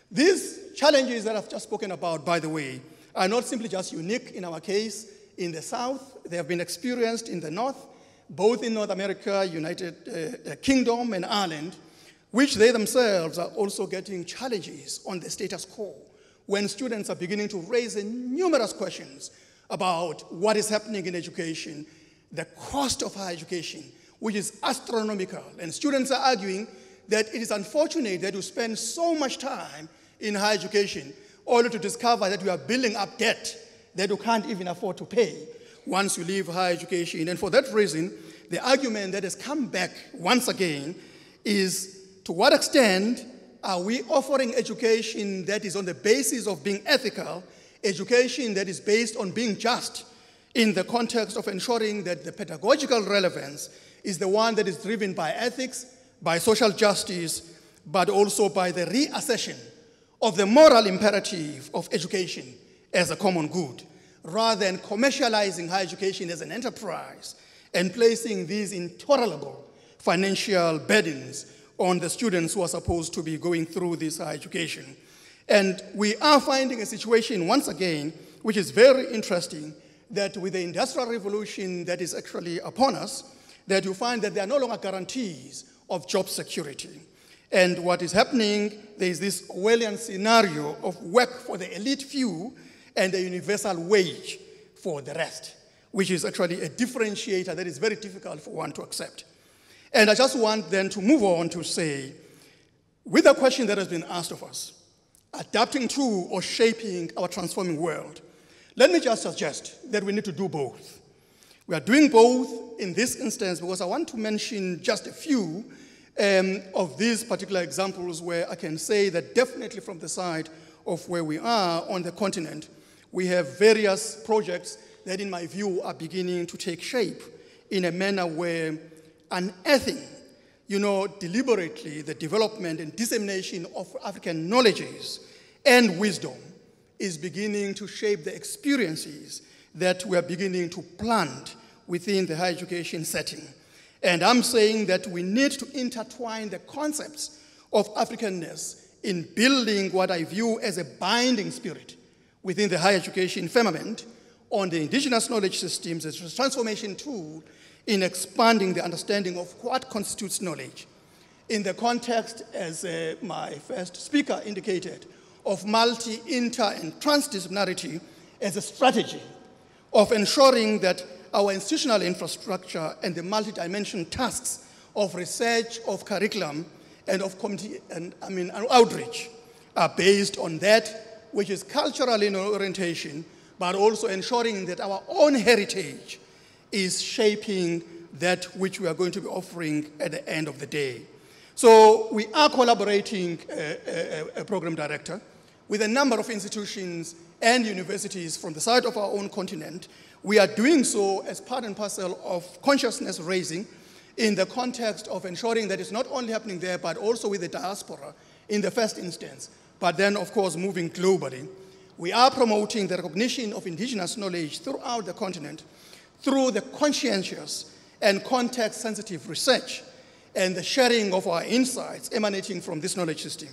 These challenges that I've just spoken about, by the way, are not simply just unique in our case in the South. They have been experienced in the North, both in North America, United Kingdom, and Ireland, which they themselves are also getting challenges on the status quo when students are beginning to raise numerous questions about what is happening in education, the cost of higher education, which is astronomical. And students are arguing that it is unfortunate that you spend so much time in higher education only to discover that you are building up debt that you can't even afford to pay once you leave higher education. And for that reason, the argument that has come back once again is, to what extent are we offering education that is on the basis of being ethical, education that is based on being just, in the context of ensuring that the pedagogical relevance is the one that is driven by ethics, by social justice, but also by the reassertion of the moral imperative of education as a common good, rather than commercializing higher education as an enterprise and placing these intolerable financial burdens on the students who are supposed to be going through this higher education. And we are finding a situation, once again, which is very interesting, that with the Industrial Revolution that is actually upon us, that you find that there are no longer guarantees of job security. And what is happening, there is this Orwellian scenario of work for the elite few and a universal wage for the rest, which is actually a differentiator that is very difficult for one to accept. And I just want then to move on to say, with the question that has been asked of us, adapting to or shaping our transforming world, let me just suggest that we need to do both. We are doing both in this instance because I want to mention just a few of these particular examples where I can say that definitely from the side of where we are on the continent, we have various projects that in my view are beginning to take shape in a manner where unearthing deliberately the development and dissemination of African knowledges and wisdom is beginning to shape the experiences that we are beginning to plant within the higher education setting. And I'm saying that we need to intertwine the concepts of Africanness in building what I view as a binding spirit within the higher education firmament on the indigenous knowledge systems as a transformation tool in expanding the understanding of what constitutes knowledge in the context, as my first speaker indicated, of multi, inter, and transdisciplinarity as a strategy of ensuring that our institutional infrastructure and the multi-dimensional tasks of research, of curriculum, and of community and outreach are based on that which is cultural in orientation, but also ensuring that our own heritage is shaping that which we are going to be offering at the end of the day. So we are collaborating, a program director, with a number of institutions and universities from the side of our own continent. We are doing so as part and parcel of consciousness raising in the context of ensuring that it's not only happening there, but also with the diaspora in the first instance, but then, of course, moving globally. We are promoting the recognition of indigenous knowledge throughout the continent through the conscientious and context-sensitive research and the sharing of our insights emanating from this knowledge system.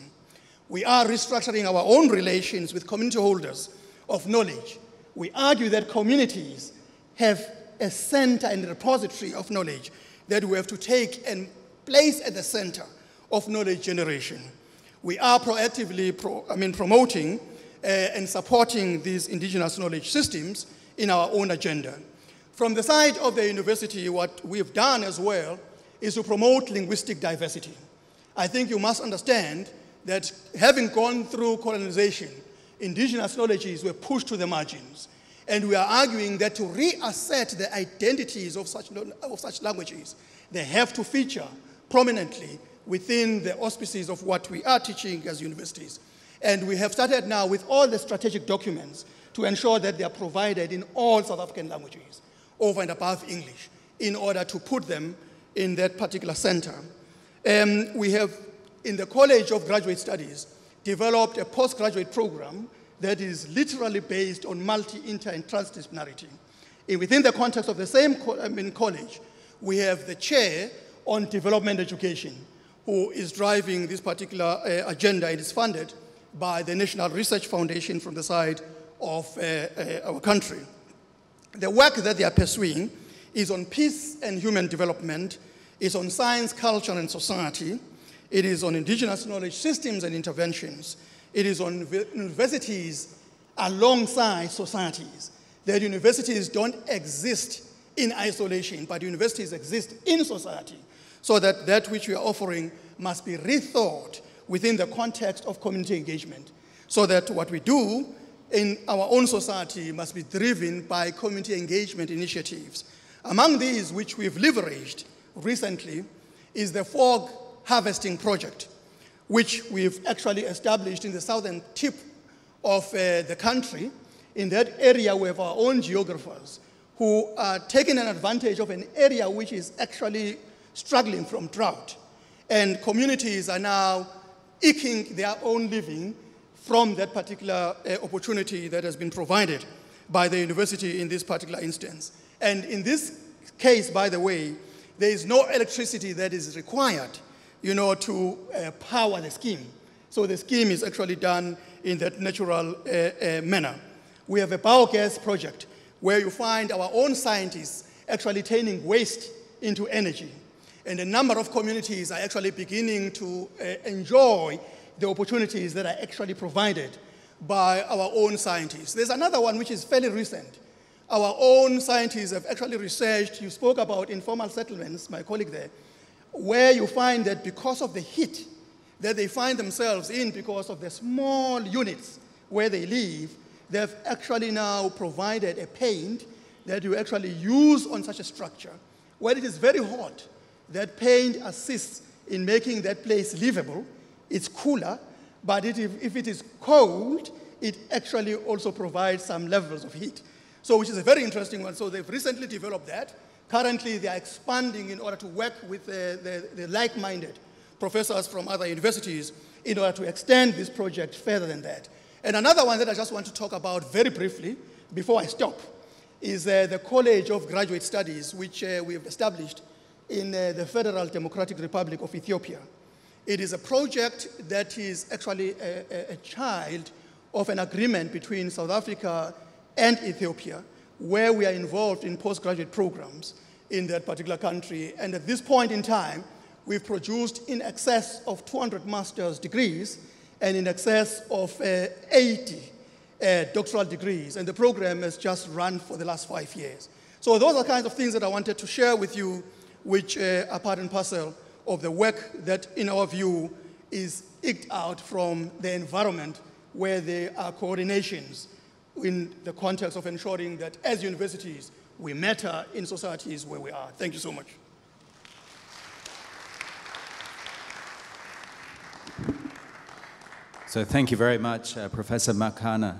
We are restructuring our own relations with community holders of knowledge. We argue that communities have a center and repository of knowledge that we have to take and place at the center of knowledge generation. We are proactively promoting and supporting these indigenous knowledge systems in our own agenda. From the side of the university, what we've done as well is to promote linguistic diversity. I think you must understand that having gone through colonization, indigenous knowledges were pushed to the margins. And we are arguing that to reassert the identities of such languages, they have to feature prominently within the auspices of what we are teaching as universities. And we have started now with all the strategic documents to ensure that they are provided in all South African languages, over and above English, in order to put them in that particular center. We have, in the College of Graduate Studies, developed a postgraduate program that is literally based on multi, inter, and transdisciplinarity. Within the context of the same college, we have the chair on development education, who is driving this particular agenda. It is funded by the National Research Foundation from the side of our country. The work that they are pursuing is on peace and human development, is on science, culture, and society. It is on indigenous knowledge systems and interventions. It is on universities alongside societies. That universities don't exist in isolation, but universities exist in society. So that that which we are offering must be rethought within the context of community engagement. So that what we do in our own society must be driven by community engagement initiatives. Among these, which we've leveraged recently, is the fog harvesting project, which we've actually established in the southern tip of the country. In that area, we have our own geographers who are taking an advantage of an area which is actually struggling from drought. And communities are now eking their own living from that particular opportunity that has been provided by the university in this particular instance. And in this case, by the way, there is no electricity that is required, to power the scheme. So the scheme is actually done in that natural manner. We have a biogas project where you find our own scientists actually turning waste into energy. And a number of communities are actually beginning to enjoy the opportunities that are actually provided by our own scientists. There's another one which is fairly recent. Our own scientists have actually researched, you spoke about informal settlements, my colleague there, where you find that because of the heat that they find themselves in, because of the small units where they live, they've actually now provided a paint that you actually use on such a structure. When it is very hot, that paint assists in making that place livable. It's cooler, but if it is cold, it actually also provides some levels of heat. So which is a very interesting one. So they've recently developed that. Currently, they are expanding in order to work with the like-minded professors from other universities in order to extend this project further than that. And another one that I just want to talk about very briefly before I stop is the College of Graduate Studies, which we have established in the Federal Democratic Republic of Ethiopia. It is a project that is actually a child of an agreement between South Africa and Ethiopia, where we are involved in postgraduate programs in that particular country. And at this point in time, we've produced in excess of 200 master's degrees and in excess of 80 doctoral degrees. And the program has just run for the last 5 years. So those are kinds of things that I wanted to share with you, which are part and parcel of the work that, in our view, is eked out from the environment where there are coordinations in the context of ensuring that as universities, we matter in societies where we are. Thank you so much. So thank you very much, Professor Makana.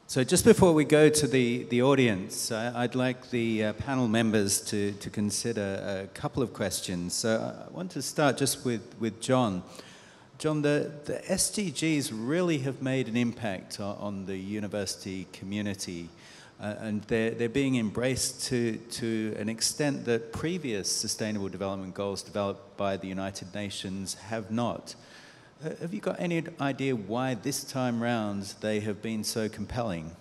So just before we go to the audience, I'd like the panel members to consider a couple of questions. So I want to start just with John. John, the SDGs really have made an impact on the university community, and they're being embraced to an extent that previous Sustainable Development Goals developed by the United Nations have not. Have you got any idea why this time round they have been so compelling?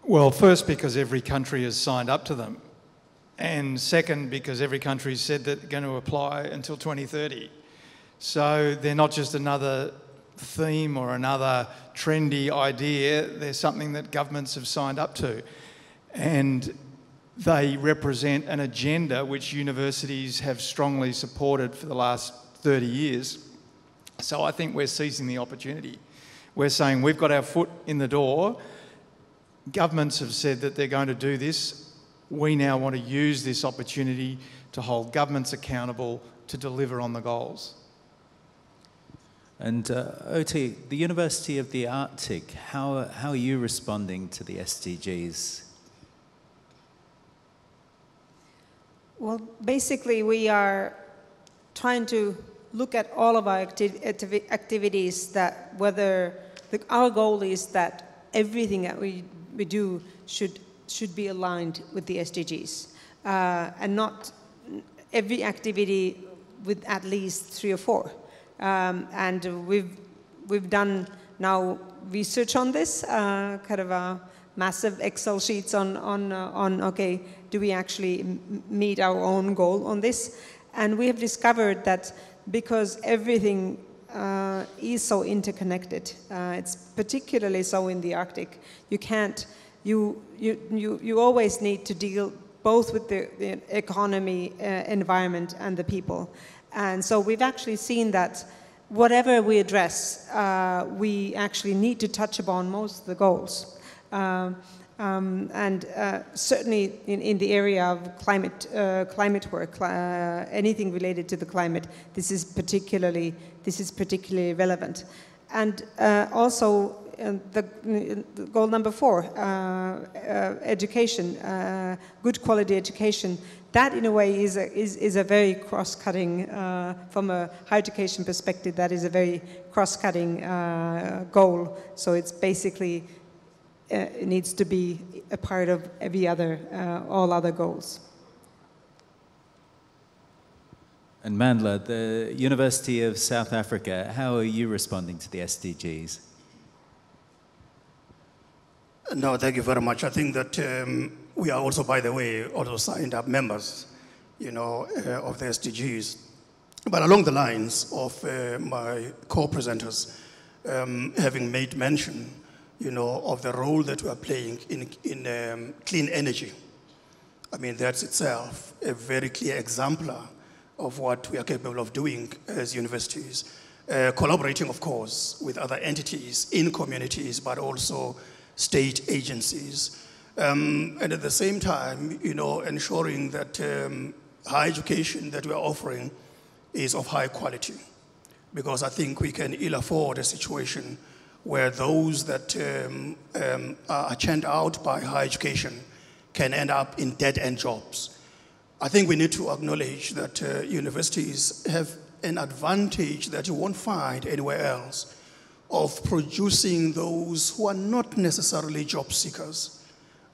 Well, first, because every country has signed up to them. And second, because every country said that they're going to apply until 2030. So they're not just another theme or another trendy idea. They're something that governments have signed up to. And they represent an agenda which universities have strongly supported for the last 30 years. So I think we're seizing the opportunity. We're saying we've got our foot in the door. Governments have said that they're going to do this. We now want to use this opportunity to hold governments accountable to deliver on the goals. And Oti, the University of the Arctic, how are you responding to the SDGs? Well, basically we are trying to look at all of our activities that our goal is that everything that we do should be aligned with the SDGs, and not every activity with at least 3 or 4. And we've done now research on this, kind of a massive Excel sheets on okay, do we actually meet our own goal on this? And we have discovered that because everything is so interconnected, it's particularly so in the Arctic. You always need to deal both with the economy, environment, and the people. And so we've actually seen that whatever we address, we actually need to touch upon most of the goals. And certainly in the area of climate work, anything related to the climate, this is particularly relevant. And also the goal number 4, education, good quality education. That in a way is a very cross-cutting, from a higher education perspective, that is a very cross-cutting goal. So it's basically it needs to be a part of all other goals. And Mandla, the University of South Africa, how are you responding to the SDGs? No, thank you very much. I think that we are also, by the way, also signed up members, of the SDGs. But along the lines of my co-presenters having made mention, of the role that we are playing in clean energy. I mean, that's itself a very clear exemplar of what we are capable of doing as universities, collaborating, of course, with other entities in communities, but also state agencies. And at the same time, ensuring that higher education that we are offering is of high quality. Because I think we can ill afford a situation where those that are churned out by higher education can end up in dead-end jobs. I think we need to acknowledge that universities have an advantage that you won't find anywhere else of producing those who are not necessarily job seekers,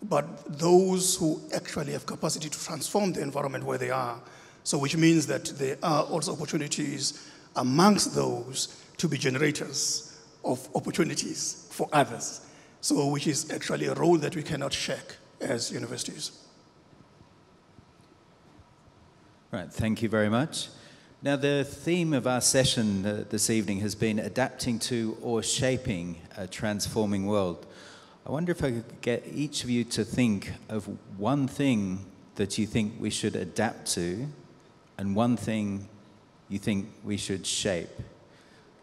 but those who actually have capacity to transform the environment where they are. So which means that there are also opportunities amongst those to be generators of opportunities for others. So which is actually a role that we cannot shirk as universities. Right, thank you very much. Now, the theme of our session this evening has been adapting to or shaping a transforming world. I wonder if I could get each of you to think of one thing that you think we should adapt to and one thing you think we should shape.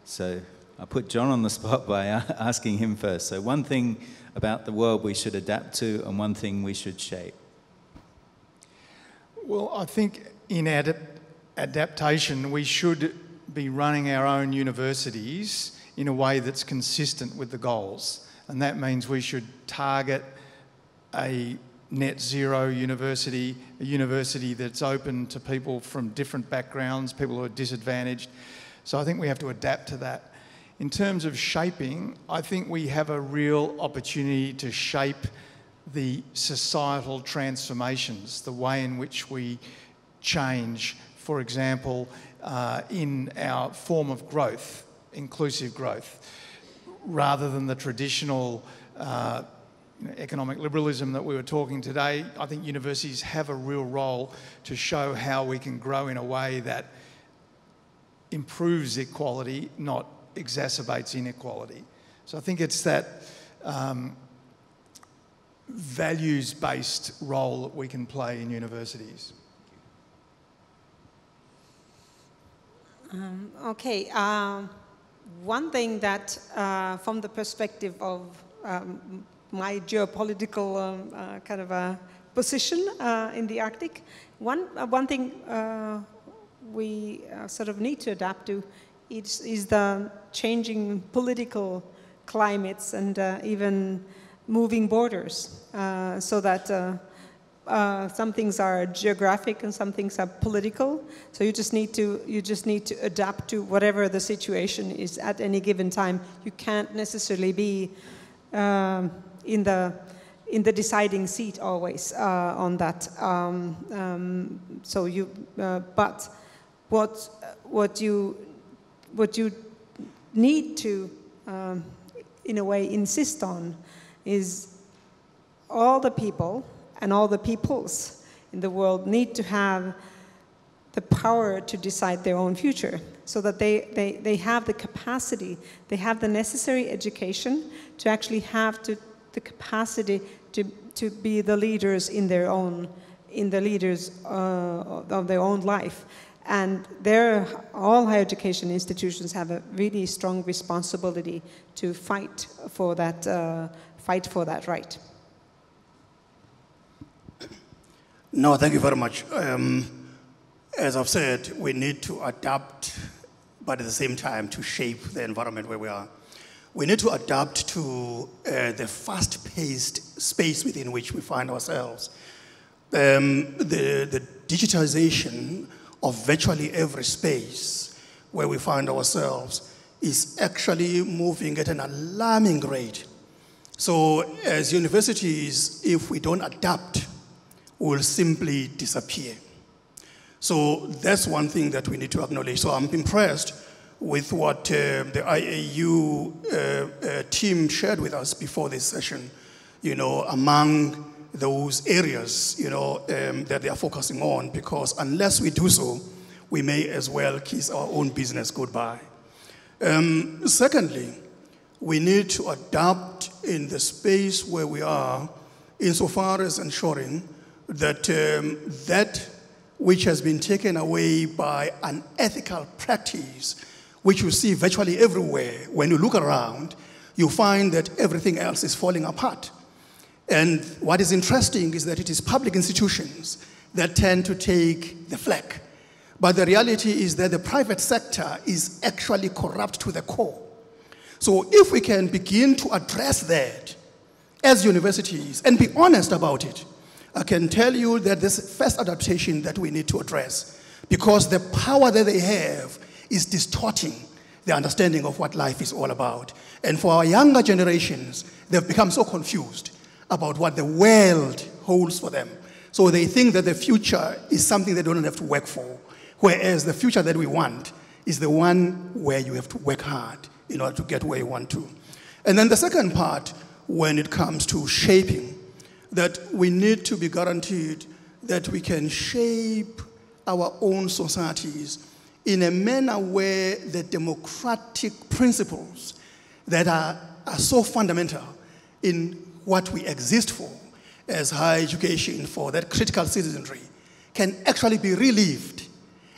So I'll put John on the spot by asking him first. So one thing about the world we should adapt to and one thing we should shape. Well, I think in adaptation, we should be running our own universities in a way that's consistent with the goals. And that means we should target a net zero university, a university that's open to people from different backgrounds, people who are disadvantaged. So I think we have to adapt to that. In terms of shaping, I think we have a real opportunity to shape the societal transformations, the way in which we change, for example, in our form of growth, inclusive growth, rather than the traditional economic liberalism that we were talking today. I think universities have a real role to show how we can grow in a way that improves equality, not exacerbates inequality. So I think it's that values-based role that we can play in universities. Okay, one thing that from the perspective of my geopolitical kind of a position in the Arctic, one thing we sort of need to adapt to is the changing political climates and even moving borders, so that some things are geographic and some things are political. So you just need to adapt to whatever the situation is at any given time. You can't necessarily be in the deciding seat always on that. But what you need to in a way insist on is all the people and all the peoples in the world need to have the power to decide their own future, so that they have the capacity, they have the necessary education to actually have the capacity to be the leaders of their own life. And all higher education institutions have a really strong responsibility to fight for that right. No, thank you very much. As I've said, we need to adapt, but at the same time to shape the environment where we are. We need to adapt to the fast-paced space within which we find ourselves. The digitization of virtually every space where we find ourselves is actually moving at an alarming rate. So as universities, if we don't adapt, we'll simply disappear. So that's one thing that we need to acknowledge. So I'm impressed with what the IAU team shared with us before this session, among those areas, that they are focusing on, because unless we do so, we may as well kiss our own business goodbye. Secondly, we need to adapt in the space where we are, insofar as ensuring that that which has been taken away by an ethical practice, which you see virtually everywhere, when you look around, you find that everything else is falling apart. And what is interesting is that it is public institutions that tend to take the flak. But the reality is that the private sector is actually corrupt to the core. So if we can begin to address that as universities and be honest about it, I can tell you that this first adaptation that we need to address, because the power that they have is distorting the understanding of what life is all about. And for our younger generations, they've become so confused about what the world holds for them. So they think that the future is something they don't have to work for, whereas the future that we want is the one where you have to work hard in order to get where you want to. And then the second part, when it comes to shaping, that we need to be guaranteed that we can shape our own societies in a manner where the democratic principles that are so fundamental in what we exist for as higher education, for that critical citizenry, can actually be relived,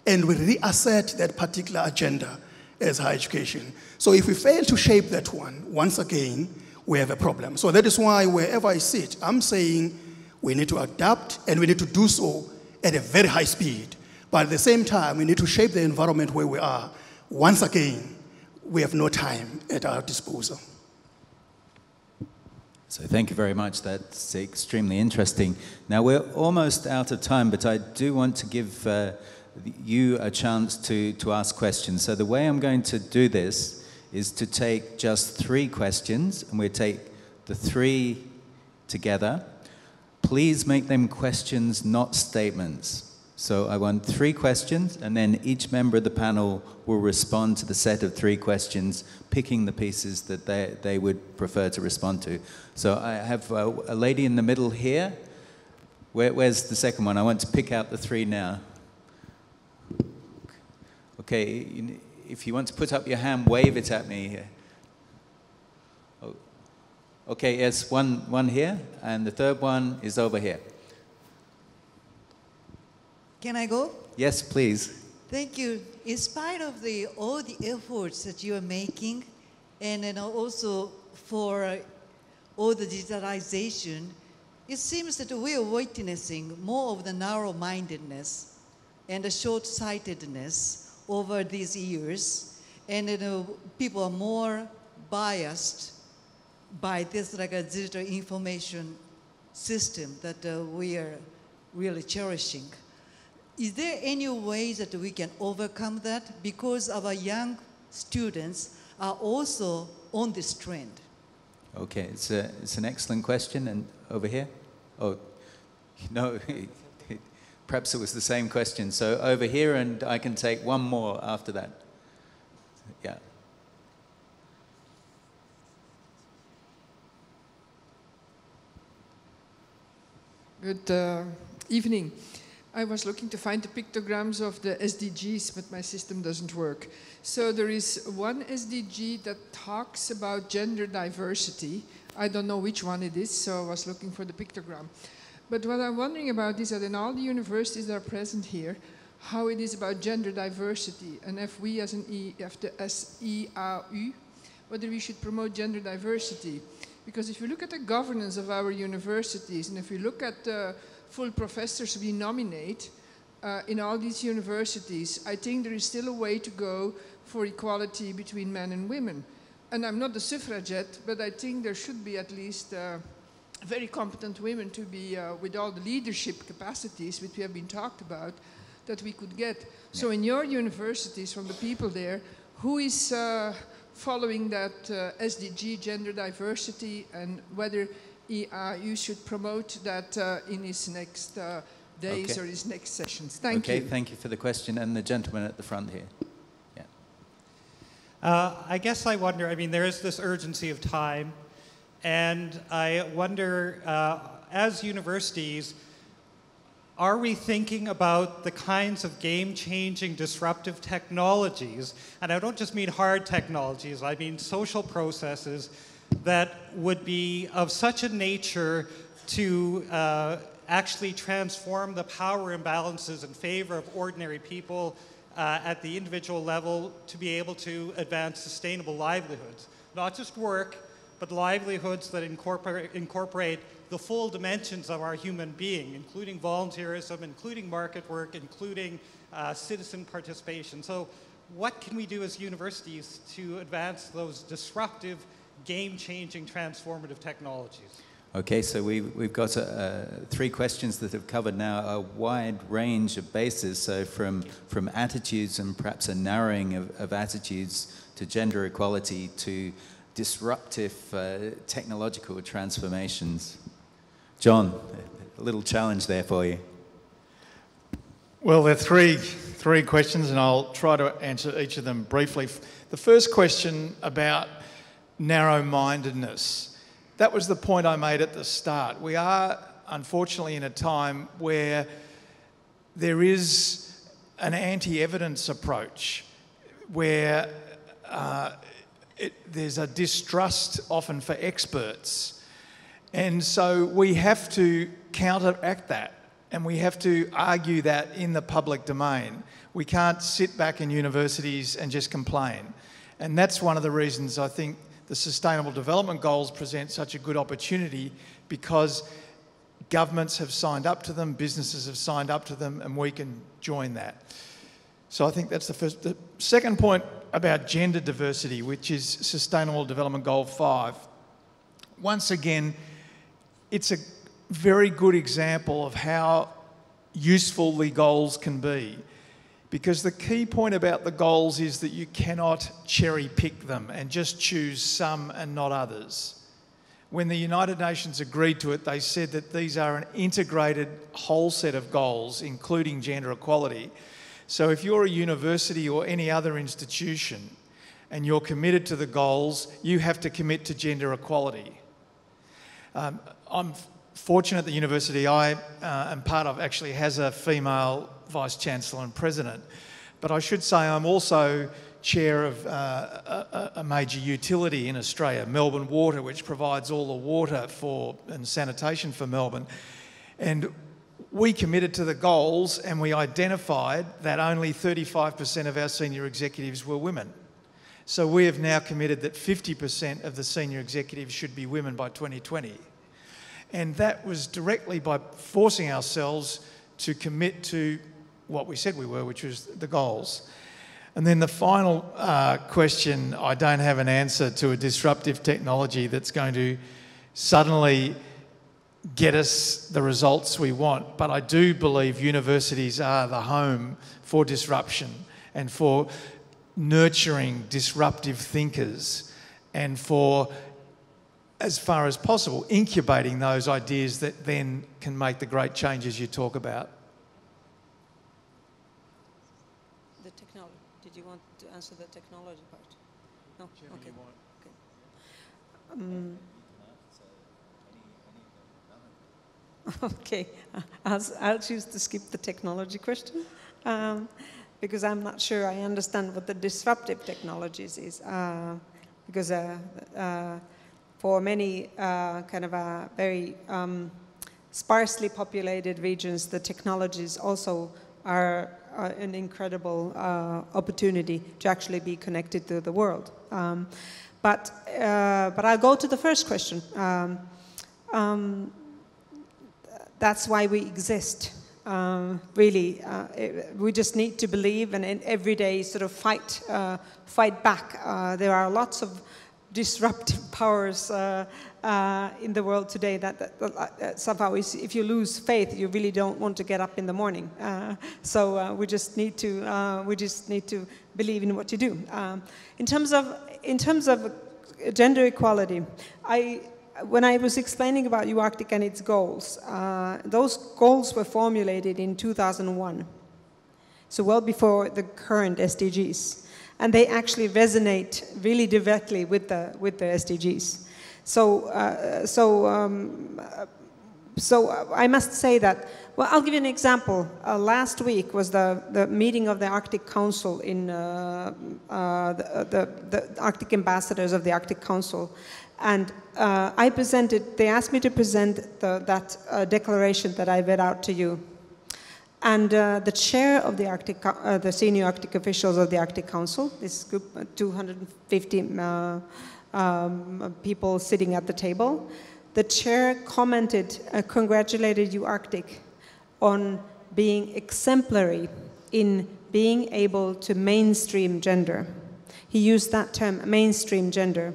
and we reassert that particular agenda as higher education. So if we fail to shape that one, once again, we have a problem. So that is why wherever I sit, I'm saying we need to adapt, and we need to do so at a very high speed. But at the same time, we need to shape the environment where we are. Once again, we have no time at our disposal. So thank you very much. That's extremely interesting. Now we're almost out of time, but I do want to give you a chance to ask questions. So the way I'm going to do this is to take just 3 questions, and we'll take the 3 together. Please make them questions, not statements. So I want 3 questions, and then each member of the panel will respond to the set of 3 questions, picking the pieces that they would prefer to respond to. So I have a lady in the middle here. Where's the second one? I want to pick out the 3 now. Okay, if you want to put up your hand, wave it at me here. Oh. Okay, yes, one here, and the third one is over here. Can I go? Yes, please. Thank you. In spite of all the efforts that you are making, and also for all the digitalization, it seems that we are witnessing more of the narrow-mindedness and the short-sightedness over these years, and people are more biased by this like a digital information system that we are really cherishing. Is there any way that we can overcome that? Because our young students are also on this trend. Okay, it's an excellent question. And over here? Oh, no, perhaps it was the same question. So over here, and I can take one more after that. Yeah. Good evening. I was looking to find the pictograms of the SDGs, but my system doesn't work. So there is one SDG that talks about gender diversity. I don't know which one it is, so I was looking for the pictogram. But what I'm wondering about is that in all the universities that are present here, how it is about gender diversity, and if we as IAU, whether we should promote gender diversity. Because if you look at the governance of our universities, and if you look at the full professors we nominate in all these universities, I think there is still a way to go for equality between men and women. And I'm not a suffragette, but I think there should be at least very competent women to be with all the leadership capacities which we have been talked about that we could get. Yeah. So in your universities, from the people there, who is following that SDG, gender diversity, and whether you should promote that in his next days or his next sessions. Thank you. Okay, thank you for the question. And the gentleman at the front here. Yeah. I guess I wonder, I mean, there is this urgency of time, and I wonder, as universities, are we thinking about the kinds of game-changing, disruptive technologies, and I don't just mean hard technologies, I mean social processes, that would be of such a nature to actually transform the power imbalances in favor of ordinary people at the individual level to be able to advance sustainable livelihoods. Not just work, but livelihoods that incorporate the full dimensions of our human being, including volunteerism, including market work, including citizen participation. So what can we do as universities to advance those disruptive, game-changing, transformative technologies? Okay, so we've got 3 questions that have covered now a wide range of bases, so from attitudes and perhaps a narrowing of attitudes to gender equality to disruptive technological transformations. John, a little challenge there for you. Well, there are three questions, and I'll try to answer each of them briefly. The first question about narrow-mindedness. That was the point I made at the start. We are, unfortunately, in a time where there is an anti-evidence approach, where there's a distrust often for experts. And so we have to counteract that, and we have to argue that in the public domain. We can't sit back in universities and just complain. And that's one of the reasons I think the Sustainable Development Goals present such a good opportunity, because governments have signed up to them, businesses have signed up to them, and we can join that. So I think that's the first. The second point about gender diversity, which is Sustainable Development Goal 5. Once again, it's a very good example of how useful the goals can be. Because the key point about the goals is that you cannot cherry pick them and just choose some and not others. When the United Nations agreed to it, they said that these are an integrated whole set of goals, including gender equality. So if you're a university or any other institution and you're committed to the goals, you have to commit to gender equality. I'm fortunate the university I am part of actually has a female Vice-Chancellor and President. But I should say I'm also chair of a major utility in Australia, Melbourne Water, which provides all the water and sanitation for Melbourne. And we committed to the goals, and we identified that only 35% of our senior executives were women. So we have now committed that 50% of the senior executives should be women by 2020. And that was directly by forcing ourselves to commit to what we said we were, which was the goals. And then the final question, I don't have an answer to a disruptive technology that's going to suddenly get us the results we want. But I do believe universities are the home for disruption and for nurturing disruptive thinkers and for, as far as possible, incubating those ideas that then can make the great changes you talk about. The technology. Did you want to answer the technology part? No? Okay. Okay, I'll choose to skip the technology question because I'm not sure I understand what the disruptive technologies is. Because for many kind of very sparsely populated regions, the technologies also are an incredible opportunity to actually be connected to the world. But I'll go to the first question. That's why we exist, really. We just need to believe and every day sort of fight back. There are lots of disruptive powers in the world today that somehow, if you lose faith, you really don't want to get up in the morning. So we just need to believe in what you do. In terms of gender equality, when I was explaining about UArctic and its goals, those goals were formulated in 2001, so well before the current SDGs, and they actually resonate really directly with the SDGs. So I must say that. Well, I'll give you an example. Last week was the meeting of the Arctic Council in the Arctic ambassadors of the Arctic Council. And they asked me to present that declaration that I read out to you. And the chair of the senior Arctic officials of the Arctic Council, this group, 250 people sitting at the table, the chair commented, congratulated UArctic on being exemplary in being able to mainstream gender. He used that term, mainstream gender,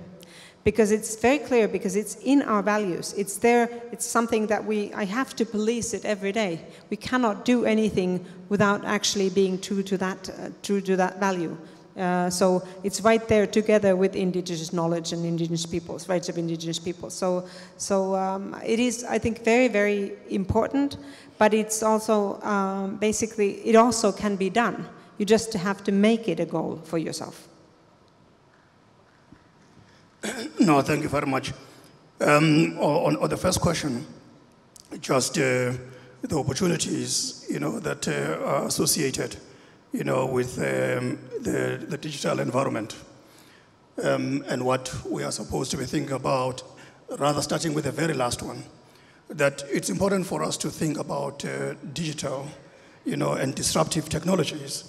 because it's very clear, because it's in our values. It's there, it's something that I have to police it every day. We cannot do anything without actually being true to that value. So it's right there together with indigenous knowledge and indigenous peoples, rights of indigenous peoples. So it is, I think, very, very important, but it's also basically, it also can be done. You just have to make it a goal for yourself. No, thank you very much. On the first question, just the opportunities, that are associated, with the digital environment, and what we are supposed to be thinking about, rather starting with the very last one, that it's important for us to think about digital, and disruptive technologies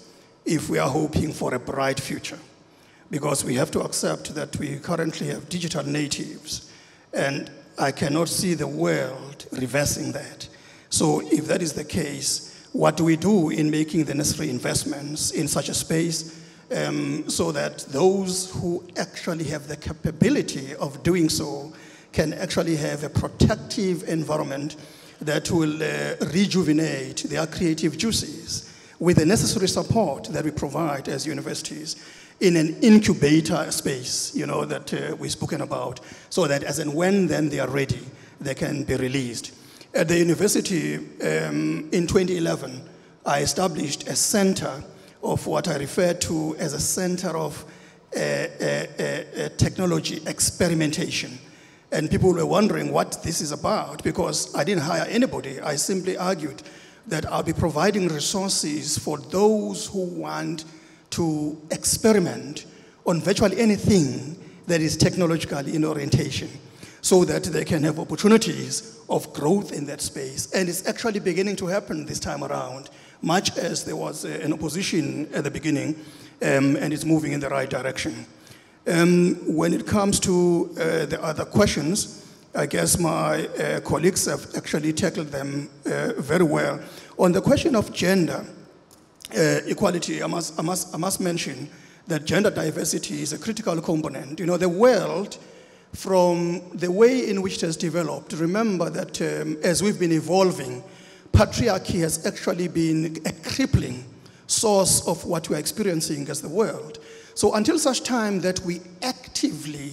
if we are hoping for a bright future. Because we have to accept that we currently have digital natives, and I cannot see the world reversing that. So if that is the case, what do we do in making the necessary investments in such a space so that those who actually have the capability of doing so can actually have a protective environment that will rejuvenate their creative juices with the necessary support that we provide as universities in an incubator space, that we've spoken about, so that as and when then they are ready, they can be released. At the university, in 2011, I established a center of what I refer to as a center of technology experimentation. And people were wondering what this is about, because I didn't hire anybody. I simply argued that I'll be providing resources for those who want to experiment on virtually anything that is technological in orientation, so that they can have opportunities of growth in that space. And it's actually beginning to happen this time around, much as there was an opposition at the beginning, and it's moving in the right direction. When it comes to the other questions, I guess my colleagues have actually tackled them very well. On the question of gender equality, I must mention that gender diversity is a critical component. The world, from the way in which it has developed, remember that as we've been evolving, patriarchy has actually been a crippling source of what we're experiencing as the world. So until such time that we actively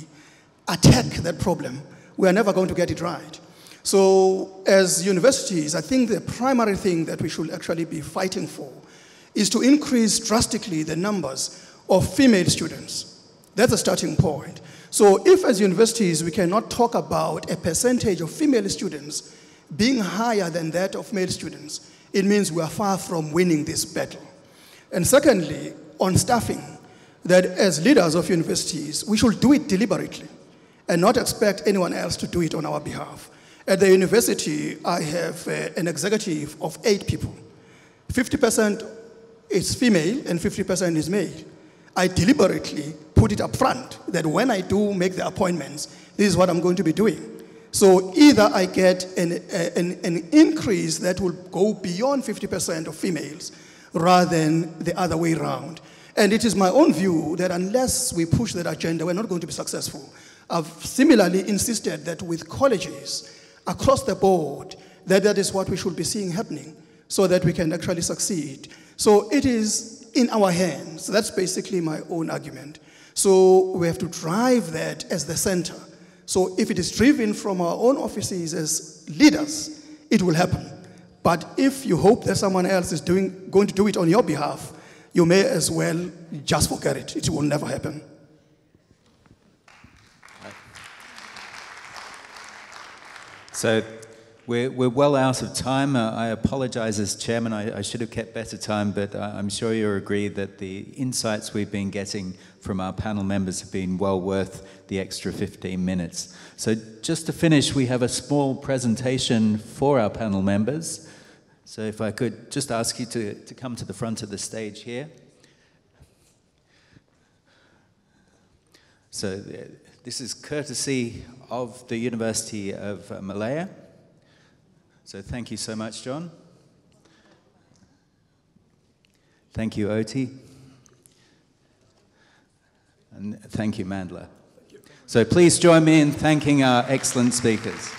attack that problem, we are never going to get it right. So as universities, I think the primary thing that we should actually be fighting for is to increase drastically the numbers of female students. That's a starting point. So if as universities we cannot talk about a percentage of female students being higher than that of male students, it means we are far from winning this battle. And secondly, on staffing, that as leaders of universities, we should do it deliberately and not expect anyone else to do it on our behalf. At the university, I have an executive of 8 people. 50% is female and 50% is male. I deliberately put it up front that when I do make the appointments, this is what I'm going to be doing. So either I get an increase that will go beyond 50% of females rather than the other way around. And it is my own view that unless we push that agenda, we're not going to be successful. I've similarly insisted that with colleges across the board, that is what we should be seeing happening so that we can actually succeed. So it is in our hands. That's basically my own argument. So we have to drive that as the center. So if it is driven from our own offices as leaders, it will happen. But if you hope that someone else is going to do it on your behalf, you may as well just forget it. It will never happen. So we're well out of time. I apologize as chairman. I should have kept better time, but I'm sure you'll agree that the insights we've been getting from our panel members have been well worth the extra 15 minutes. So just to finish, we have a small presentation for our panel members. So if I could just ask you to come to the front of the stage here. So this is courtesy of the University of Malaya. So thank you so much, John. Thank you, Oti. And thank you, Mandla. So please join me in thanking our excellent speakers.